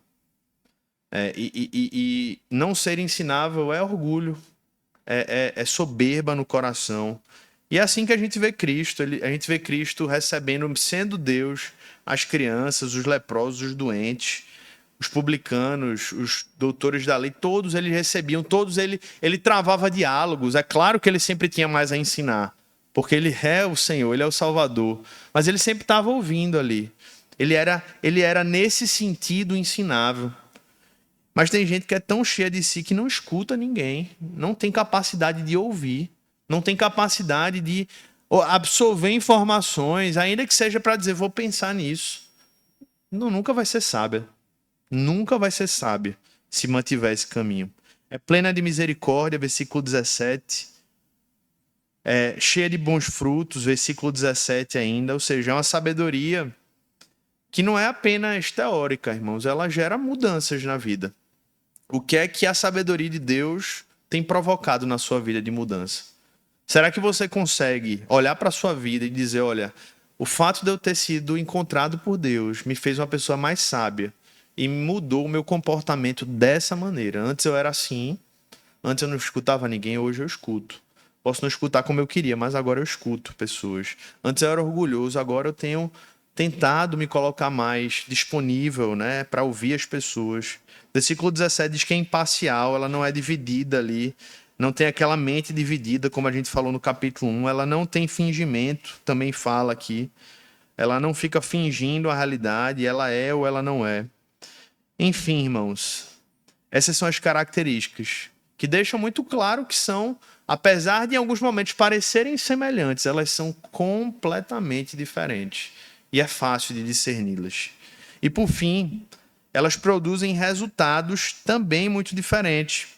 E não ser ensinável é orgulho, é soberba no coração. E é assim que a gente vê Cristo. A gente vê Cristo recebendo, sendo Deus, as crianças, os leprosos, os doentes, os publicanos, os doutores da lei, todos eles recebiam, todos ele travava diálogos. É claro que ele sempre tinha mais a ensinar, porque ele é o Senhor, ele é o Salvador. Mas ele sempre estava ouvindo ali. Ele era nesse sentido ensinável. Mas tem gente que é tão cheia de si que não escuta ninguém, não tem capacidade de ouvir, não tem capacidade de absorver informações, ainda que seja para dizer, vou pensar nisso. Nunca vai ser sábia. Nunca vai ser sábia se mantiver esse caminho. É plena de misericórdia, versículo 17. É cheia de bons frutos, versículo 17 ainda. Ou seja, é uma sabedoria que não é apenas teórica, irmãos. Ela gera mudanças na vida. O que é que a sabedoria de Deus tem provocado na sua vida de mudança? Será que você consegue olhar para a sua vida e dizer, olha, o fato de eu ter sido encontrado por Deus me fez uma pessoa mais sábia e mudou o meu comportamento dessa maneira. Antes eu era assim, antes eu não escutava ninguém, hoje eu escuto. Posso não escutar como eu queria, mas agora eu escuto pessoas. Antes eu era orgulhoso, agora eu tenho tentado me colocar mais disponível, né, para ouvir as pessoas. Versículo 17 diz que é imparcial, ela não é dividida ali, não tem aquela mente dividida, como a gente falou no capítulo 1, ela não tem fingimento, também fala aqui. Ela não fica fingindo a realidade, ela é ou ela não é. Enfim, irmãos, essas são as características que deixam muito claro que são, apesar de em alguns momentos parecerem semelhantes, elas são completamente diferentes. E é fácil de discerni-las. E por fim, elas produzem resultados também muito diferentes.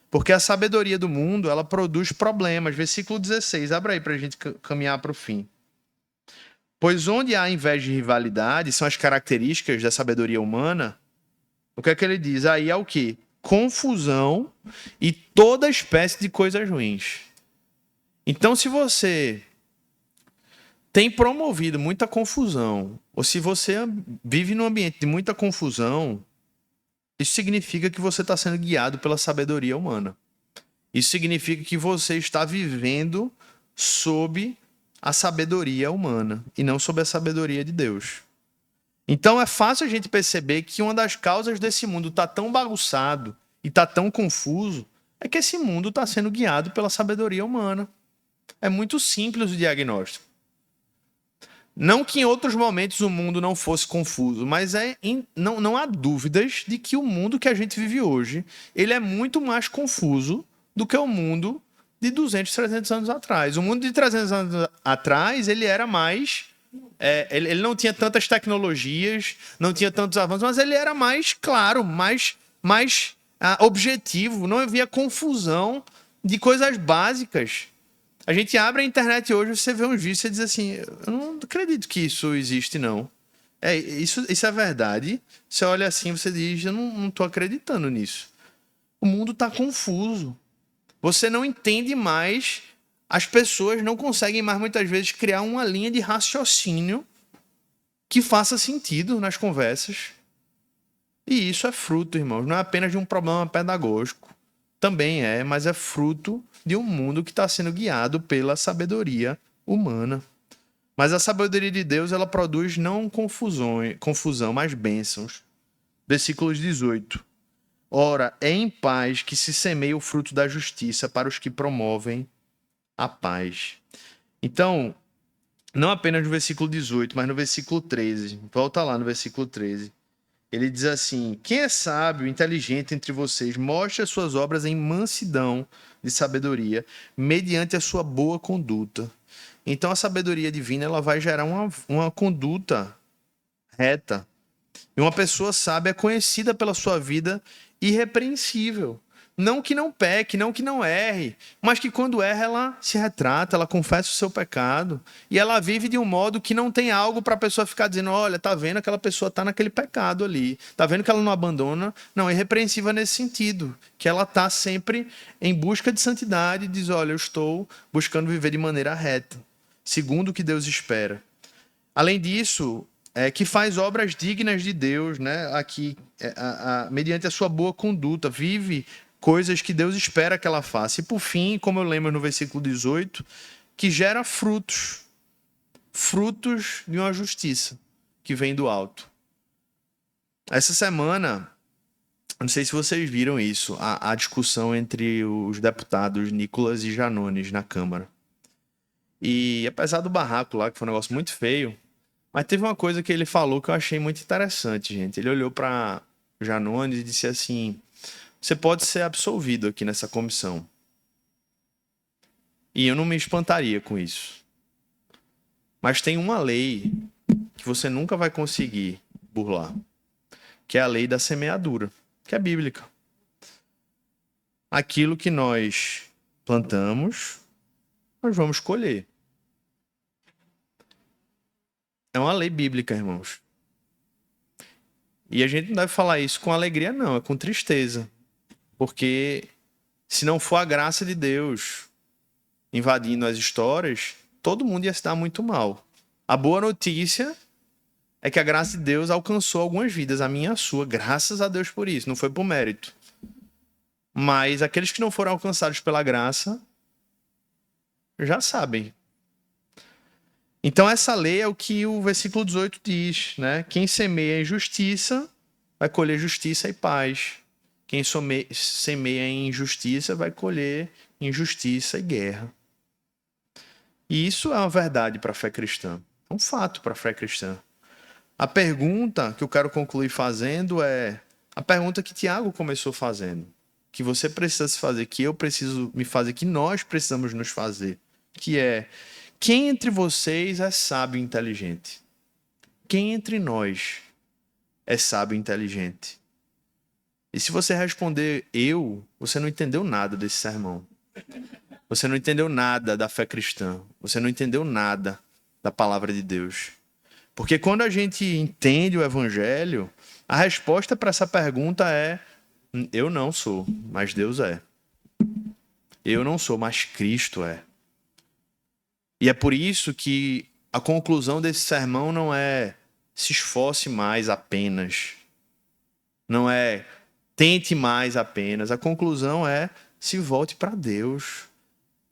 Porque a sabedoria do mundo, ela produz problemas. Versículo 16, abre aí para a gente caminhar para o fim. Pois onde há inveja e rivalidade, são as características da sabedoria humana, o que é que ele diz? Aí é o quê? Confusão e toda espécie de coisas ruins. Então, se você tem promovido muita confusão, ou se você vive num ambiente de muita confusão, isso significa que você está sendo guiado pela sabedoria humana. Isso significa que você está vivendo sob a sabedoria humana e não sob a sabedoria de Deus. Então é fácil a gente perceber que uma das causas desse mundo estar tão bagunçado e estar tão confuso é que esse mundo está sendo guiado pela sabedoria humana. É muito simples o diagnóstico. Não que em outros momentos o mundo não fosse confuso, mas não há dúvidas de que o mundo que a gente vive hoje, ele é muito mais confuso do que o mundo de 200, 300 anos atrás. O mundo de 300 anos atrás, ele era mais... ele não tinha tantas tecnologias, não tinha tantos avanços, mas ele era mais claro, mais objetivo, não havia confusão de coisas básicas. A gente abre a internet hoje, você vê uns vídeos e você diz assim, eu não acredito que isso existe, não. Isso é verdade. Você olha assim, você diz, eu não estou acreditando nisso. O mundo está confuso. Você não entende mais, as pessoas não conseguem mais, muitas vezes, criar uma linha de raciocínio que faça sentido nas conversas. E isso é fruto, irmãos, não é apenas de um problema pedagógico. Também mas é fruto de um mundo que está sendo guiado pela sabedoria humana. Mas a sabedoria de Deus, ela produz não confusão, mas bênçãos. Versículos 18. Ora, é em paz que se semeia o fruto da justiça para os que promovem a paz. Então, não apenas no versículo 18, mas no versículo 13. Volta lá no versículo 13. Ele diz assim, quem é sábio, inteligente entre vocês, mostre as suas obras em mansidão de sabedoria, mediante a sua boa conduta. Então, a sabedoria divina, ela vai gerar uma conduta reta. E uma pessoa sábia é conhecida pela sua vida irrepreensível. Não que não peque, não que não erre, mas que quando erra, ela se retrata, ela confessa o seu pecado e ela vive de um modo que não tem algo para a pessoa ficar dizendo, olha, tá vendo aquela pessoa tá naquele pecado ali, tá vendo que ela não abandona. Não, é irrepreensível nesse sentido, que ela tá sempre em busca de santidade e diz, olha, eu estou buscando viver de maneira reta, segundo o que Deus espera. Além disso, que faz obras dignas de Deus, né? Aqui, mediante a sua boa conduta, vive coisas que Deus espera que ela faça. E por fim, como eu lembro no versículo 18, que gera frutos de uma justiça que vem do alto. Essa semana, não sei se vocês viram isso, a discussão entre os deputados Nicolas e Janones na Câmara. E apesar do barraco lá, que foi um negócio muito feio, mas teve uma coisa que ele falou que eu achei muito interessante, gente. Ele olhou para Janones e disse assim, você pode ser absolvido aqui nessa comissão. E eu não me espantaria com isso. Mas tem uma lei que você nunca vai conseguir burlar, que é a lei da semeadura, que é bíblica. Aquilo que nós plantamos, nós vamos colher. É uma lei bíblica, irmãos. E a gente não deve falar isso com alegria, não, é com tristeza. Porque se não for a graça de Deus invadindo as histórias, todo mundo ia se dar muito mal. A boa notícia é que a graça de Deus alcançou algumas vidas, a minha e a sua, graças a Deus por isso, não foi por mérito. Mas aqueles que não foram alcançados pela graça, já sabem. Então essa lei é o que o versículo 18 diz, né? Quem semeia injustiça vai colher justiça e paz. Quem semeia em injustiça vai colher injustiça e guerra. E isso é uma verdade para a fé cristã. É um fato para a fé cristã. A pergunta que eu quero concluir fazendo é a pergunta que Tiago começou fazendo. que você precisa se fazer, que eu preciso me fazer, que nós precisamos nos fazer, que é: quem entre vocês é sábio e inteligente? Quem entre nós é sábio e inteligente? E se você responder eu, você não entendeu nada desse sermão. Você não entendeu nada da fé cristã. Você não entendeu nada da palavra de Deus. Porque quando a gente entende o evangelho, a resposta para essa pergunta é: eu não sou, mas Deus é. Eu não sou, mas Cristo é. E é por isso que a conclusão desse sermão não é se esforce mais apenas. Não é tente mais apenas. A conclusão é se volte para Deus.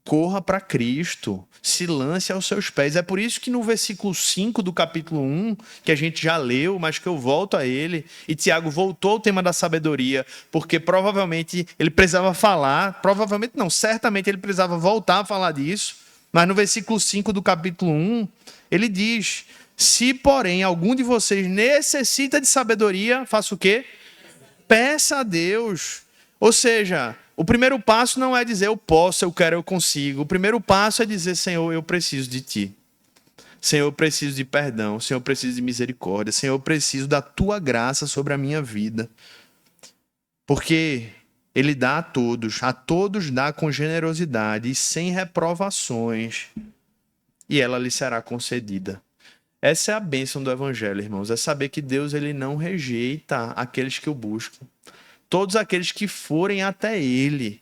Corra para Cristo, se lance aos seus pés. É por isso que no versículo 5 do capítulo 1, que a gente já leu, mas que eu volto a ele, e Tiago voltou ao tema da sabedoria, porque provavelmente ele precisava falar, provavelmente não, certamente ele precisava voltar a falar disso, mas no versículo 5 do capítulo 1, ele diz: se, porém, algum de vocês necessita de sabedoria, faça o quê? Peça a Deus. Ou seja, o primeiro passo não é dizer eu posso, eu quero, eu consigo. O primeiro passo é dizer: Senhor, eu preciso de Ti. Senhor, eu preciso de perdão. Senhor, eu preciso de misericórdia. Senhor, eu preciso da Tua graça sobre a minha vida. Porque Ele dá a todos dá com generosidade e sem reprovações, e ela lhe será concedida. Essa é a bênção do Evangelho, irmãos. É saber que Deus ele não rejeita aqueles que o buscam. Todos aqueles que forem até Ele,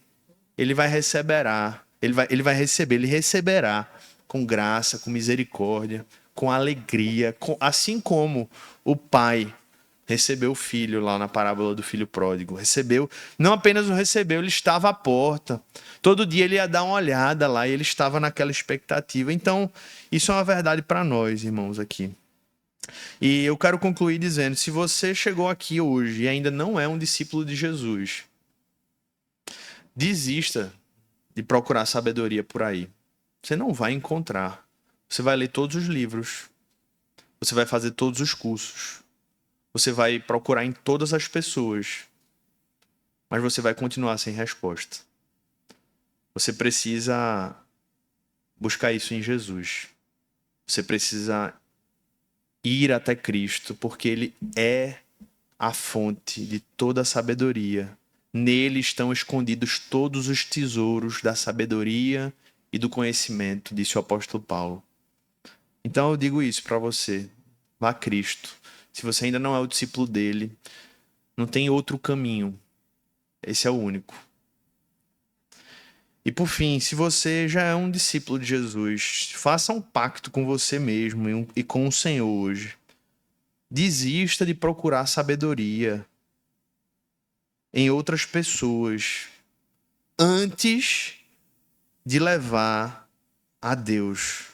Ele vai receberá. Ele receberá com graça, com misericórdia, com alegria, assim como o pai recebeu o filho lá na parábola do filho pródigo. Recebeu, não apenas o recebeu, ele estava à porta. Todo dia ele ia dar uma olhada lá e ele estava naquela expectativa. Então, isso é uma verdade para nós, irmãos, aqui. E eu quero concluir dizendo: se você chegou aqui hoje e ainda não é um discípulo de Jesus, desista de procurar sabedoria por aí. Você não vai encontrar. Você vai ler todos os livros. Você vai fazer todos os cursos. Você vai procurar em todas as pessoas. Mas você vai continuar sem resposta. Você precisa buscar isso em Jesus. Você precisa ir até Cristo, porque Ele é a fonte de toda a sabedoria. Nele estão escondidos todos os tesouros da sabedoria e do conhecimento, disse o apóstolo Paulo. Então eu digo isso para você: vá a Cristo. Se você ainda não é o discípulo dele, não tem outro caminho. Esse é o único. E por fim, se você já é um discípulo de Jesus, faça um pacto com você mesmo e com o Senhor hoje. Desista de procurar sabedoria em outras pessoas antes de levar a Deus.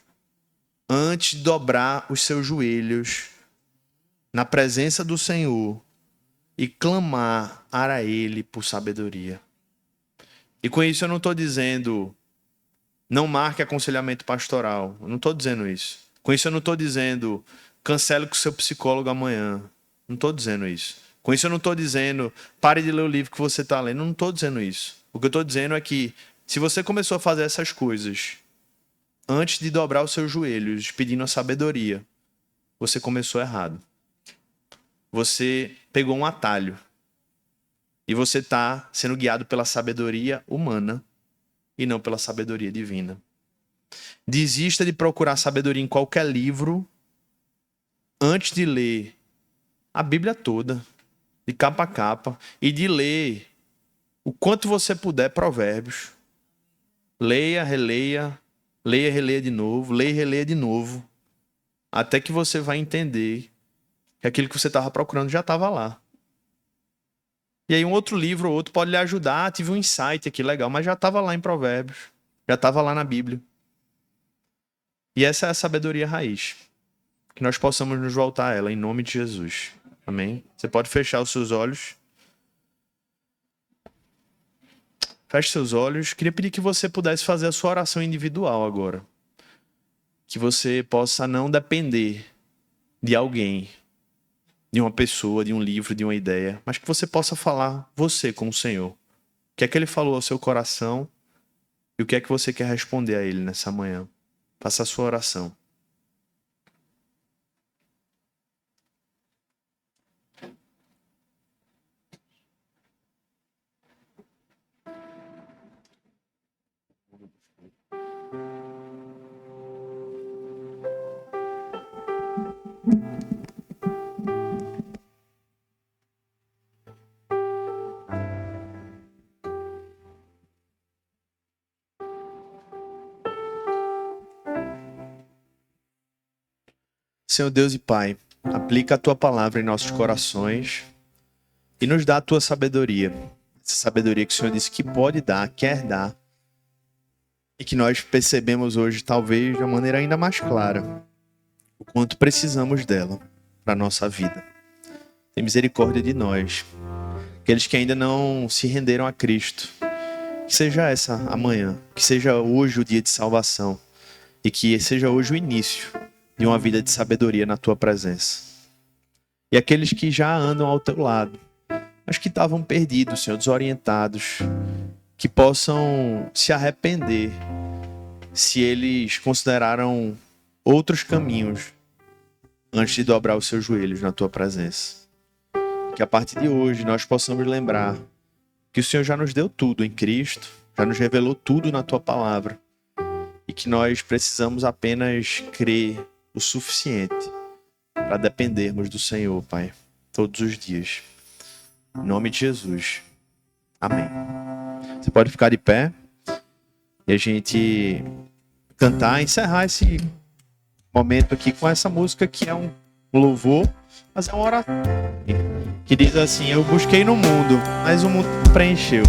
Antes de dobrar os seus joelhos na presença do Senhor e clamar a Ele por sabedoria. E com isso eu não estou dizendo não marque aconselhamento pastoral. Eu não estou dizendo isso. Com isso eu não estou dizendo cancele com o seu psicólogo amanhã. Não estou dizendo isso. Com isso eu não estou dizendo pare de ler o livro que você está lendo. Eu não estou dizendo isso. O que eu estou dizendo é que se você começou a fazer essas coisas antes de dobrar os seus joelhos pedindo a sabedoria, você começou errado. Você pegou um atalho. E você está sendo guiado pela sabedoria humana e não pela sabedoria divina. Desista de procurar sabedoria em qualquer livro antes de ler a Bíblia toda, de capa a capa, e de ler o quanto você puder Provérbios. Leia, releia, leia e releia de novo, leia e releia de novo, até que você vai entender que aquilo que você estava procurando já estava lá. E aí um outro livro ou outro pode lhe ajudar. Tive um insight aqui legal, mas já estava lá em Provérbios. Já estava lá na Bíblia. E essa é a sabedoria raiz. Que nós possamos nos voltar a ela, em nome de Jesus. Amém? Você pode fechar os seus olhos. Feche seus olhos. Queria pedir que você pudesse fazer a sua oração individual agora. Que você possa não depender de alguém, de uma pessoa, de um livro, de uma ideia, mas que você possa falar você com o Senhor. que é que ele falou ao seu coração e o que é que você quer responder a ele nessa manhã. Faça a sua oração. Senhor Deus e Pai, aplica a Tua palavra em nossos corações e nos dá a Tua sabedoria. Essa sabedoria que o Senhor disse que pode dar, quer dar, e que nós percebemos hoje, talvez, de uma maneira ainda mais clara, o quanto precisamos dela para a nossa vida. Tem misericórdia de nós, aqueles que ainda não se renderam a Cristo. Que seja essa amanhã, que seja hoje o dia de salvação e que seja hoje o início de uma vida de sabedoria na Tua presença. E aqueles que já andam ao Teu lado, mas que estavam perdidos, Senhor, desorientados, que possam se arrepender se eles consideraram outros caminhos antes de dobrar os seus joelhos na Tua presença. Que a partir de hoje nós possamos lembrar que o Senhor já nos deu tudo em Cristo, já nos revelou tudo na Tua palavra e que nós precisamos apenas crer o suficiente para dependermos do Senhor, Pai, todos os dias. Em nome de Jesus. Amém. Você pode ficar de pé e a gente cantar, encerrar esse momento aqui com essa música que é um louvor, mas é uma oração que diz assim: eu busquei no mundo, mas o mundo preencheu.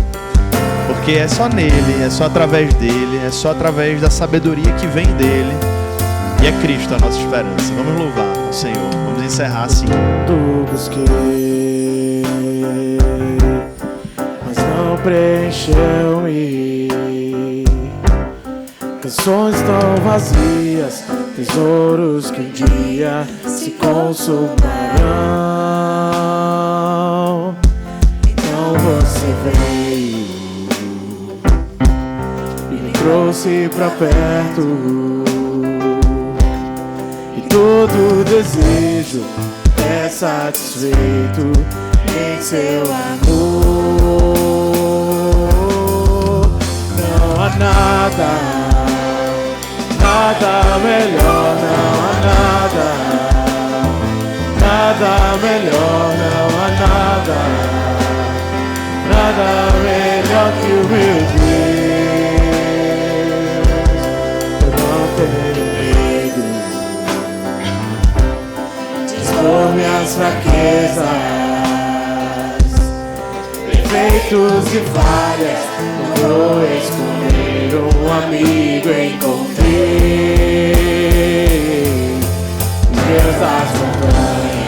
Porque é só nele, é só através dele, é só através da sabedoria que vem dele. E é Cristo a nossa esperança. Vamos louvar o Senhor. Vamos encerrar assim. Tu busquei, mas não preencheu-me. Canções tão vazias, tesouros que um dia se consumarão. Então você veio e me trouxe pra perto. Todo desejo é satisfeito em seu amor. Não há nada, nada melhor, não há nada, nada melhor, não há nada, nada melhor que o meu Deus. Eu não tenho medo por minhas fraquezas, defeitos e falhas, não vou esconder, um amigo encontrei, Deus das montanhas,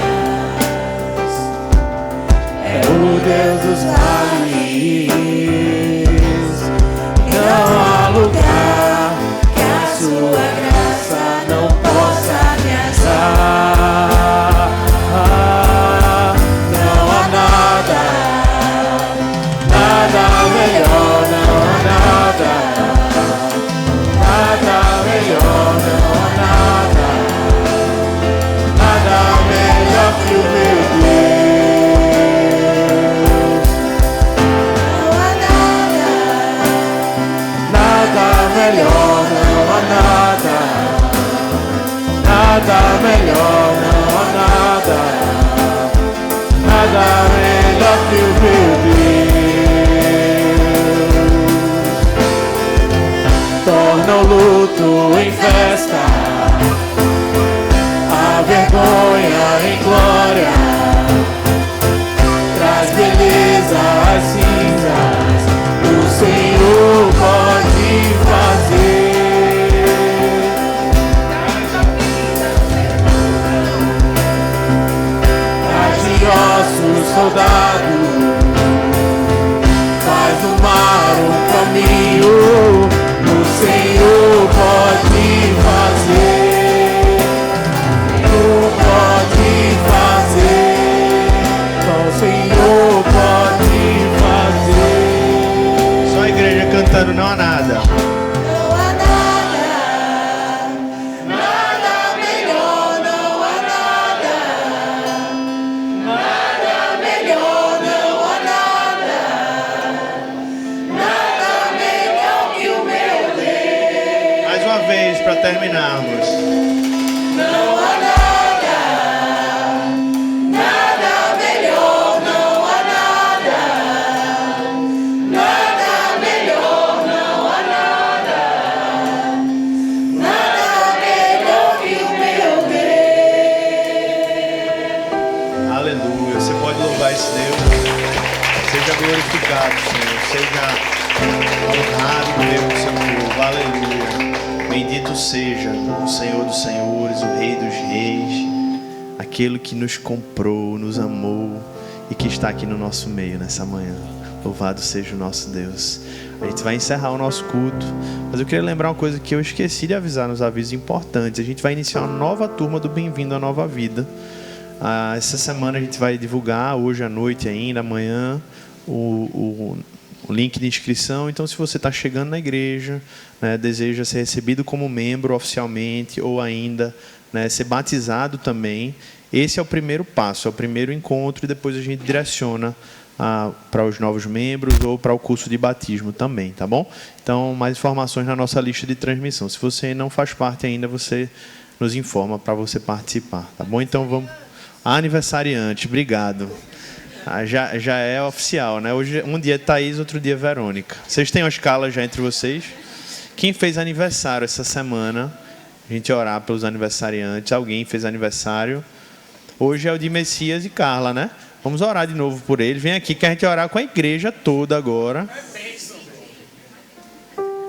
é o Deus dos vales, não há lugar que a sua graça não possa me achar. Nada melhor, não há nada, nada melhor que o meu Deus. Torna o luto em festa, a vergonha em glória, traz beleza às cinzas, o Senhor pode fazer. Nosso soldado faz do mar um caminho, o Senhor pode fazer. uma vez para terminarmos. Não há nada, nada melhor, não há nada, nada melhor, não há nada, nada melhor que o meu Deus. Aleluia. Você pode louvar esse Deus. Seja glorificado, Senhor. Seja honrado no meio do seu povo. Aleluia. Bendito seja o Senhor dos Senhores, o Rei dos Reis, aquele que nos comprou, nos amou e que está aqui no nosso meio nessa manhã. Louvado seja o nosso Deus. A gente vai encerrar o nosso culto, mas eu queria lembrar uma coisa que eu esqueci de avisar nos avisos importantes. A gente vai iniciar uma nova turma do Bem-vindo à Nova Vida. Essa semana a gente vai divulgar, hoje à noite ainda, amanhã, o link de inscrição. Então, se você está chegando na igreja, né, deseja ser recebido como membro oficialmente ou ainda, né, ser batizado também, esse é o primeiro passo, é o primeiro encontro, e depois a gente direciona para os novos membros ou para o curso de batismo também, tá bom? Então, mais informações na nossa lista de transmissão. Se você não faz parte ainda, você nos informa para você participar, tá bom? Então, vamos... Aniversariante, obrigado. Já é oficial, né? Hoje um dia é Thaís, outro dia é Verônica. Vocês têm uma escala já entre vocês? Quem fez aniversário essa semana? A gente orar pelos aniversariantes. Alguém fez aniversário? Hoje é o de Messias e Carla, né? Vamos orar de novo por eles. Vem aqui que a gente vai orar com a igreja toda agora.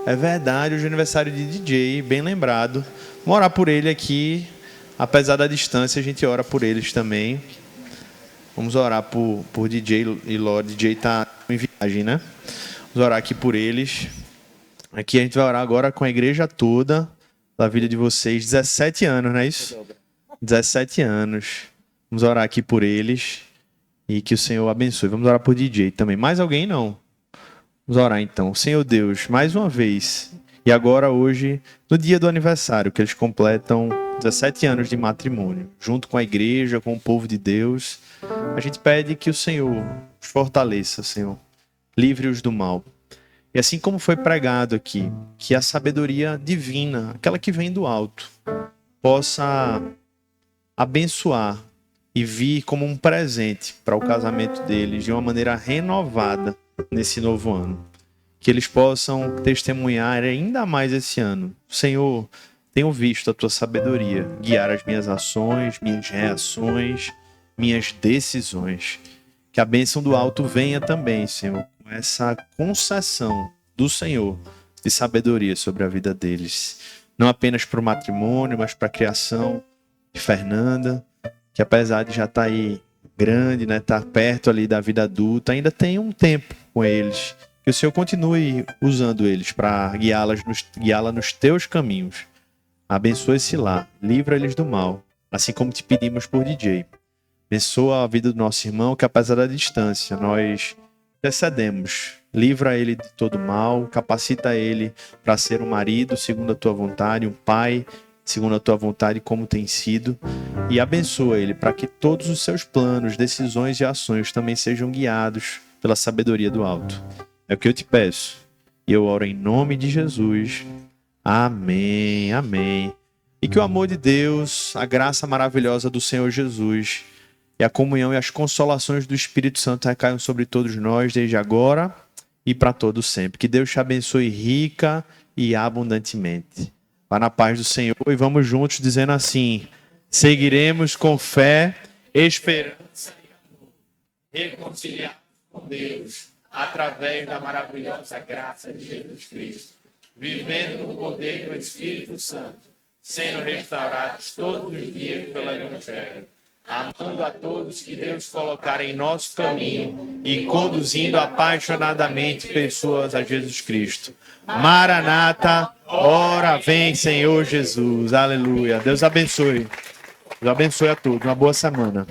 É verdade, hoje é aniversário de DJ, bem lembrado. Vamos orar por ele aqui. Apesar da distância, a gente ora por eles também. Vamos orar por DJ e Ló. DJ está em viagem, né? Vamos orar aqui por eles. Aqui a gente vai orar agora com a igreja toda da vida de vocês. 17 anos, não é isso? 17 anos. Vamos orar aqui por eles e que o Senhor abençoe. Vamos orar por DJ também. Mais alguém? Não. Vamos orar então. Senhor Deus, mais uma vez. E agora hoje, no dia do aniversário, que eles completam 17 anos de matrimônio, junto com a igreja, com o povo de Deus, a gente pede que o Senhor os fortaleça, Senhor, livre-os do mal. E assim como foi pregado aqui, que a sabedoria divina, aquela que vem do alto, possa abençoar e vir como um presente para o casamento deles de uma maneira renovada nesse novo ano. Que eles possam testemunhar ainda mais esse ano. Senhor, tenho visto a tua sabedoria guiar as minhas ações, minhas reações, minhas decisões. Que a bênção do alto venha também, Senhor, com essa concessão do Senhor de sabedoria sobre a vida deles. Não apenas para o matrimônio, mas para a criação de Fernanda, que apesar de já estar aí grande, né, estar perto ali da vida adulta, ainda tem um tempo com eles. Que o Senhor continue usando eles para guiá-la nos teus caminhos. Abençoa esse lar, livra eles do mal, assim como te pedimos por DJ. Abençoa a vida do nosso irmão, que apesar da distância, nós intercedemos. Livra ele de todo mal, capacita ele para ser um marido segundo a tua vontade, um pai segundo a tua vontade, como tem sido. E abençoa ele para que todos os seus planos, decisões e ações também sejam guiados pela sabedoria do alto. É o que eu te peço. E eu oro em nome de Jesus. Amém, amém. E que o amor de Deus, a graça maravilhosa do Senhor Jesus e a comunhão e as consolações do Espírito Santo recaiam sobre todos nós desde agora e para todo sempre. Que Deus te abençoe rica e abundantemente. Vá na paz do Senhor e vamos juntos dizendo assim: seguiremos com fé, esperança e amor, reconciliados com Deus, através da maravilhosa graça de Jesus Cristo, vivendo no poder do Espírito Santo, sendo restaurados todos os dias pelo Evangelho, amando a todos que Deus colocar em nosso caminho e conduzindo apaixonadamente pessoas a Jesus Cristo. Maranata, ora vem, Senhor Jesus. Aleluia. Deus abençoe. Deus abençoe a todos. Uma boa semana.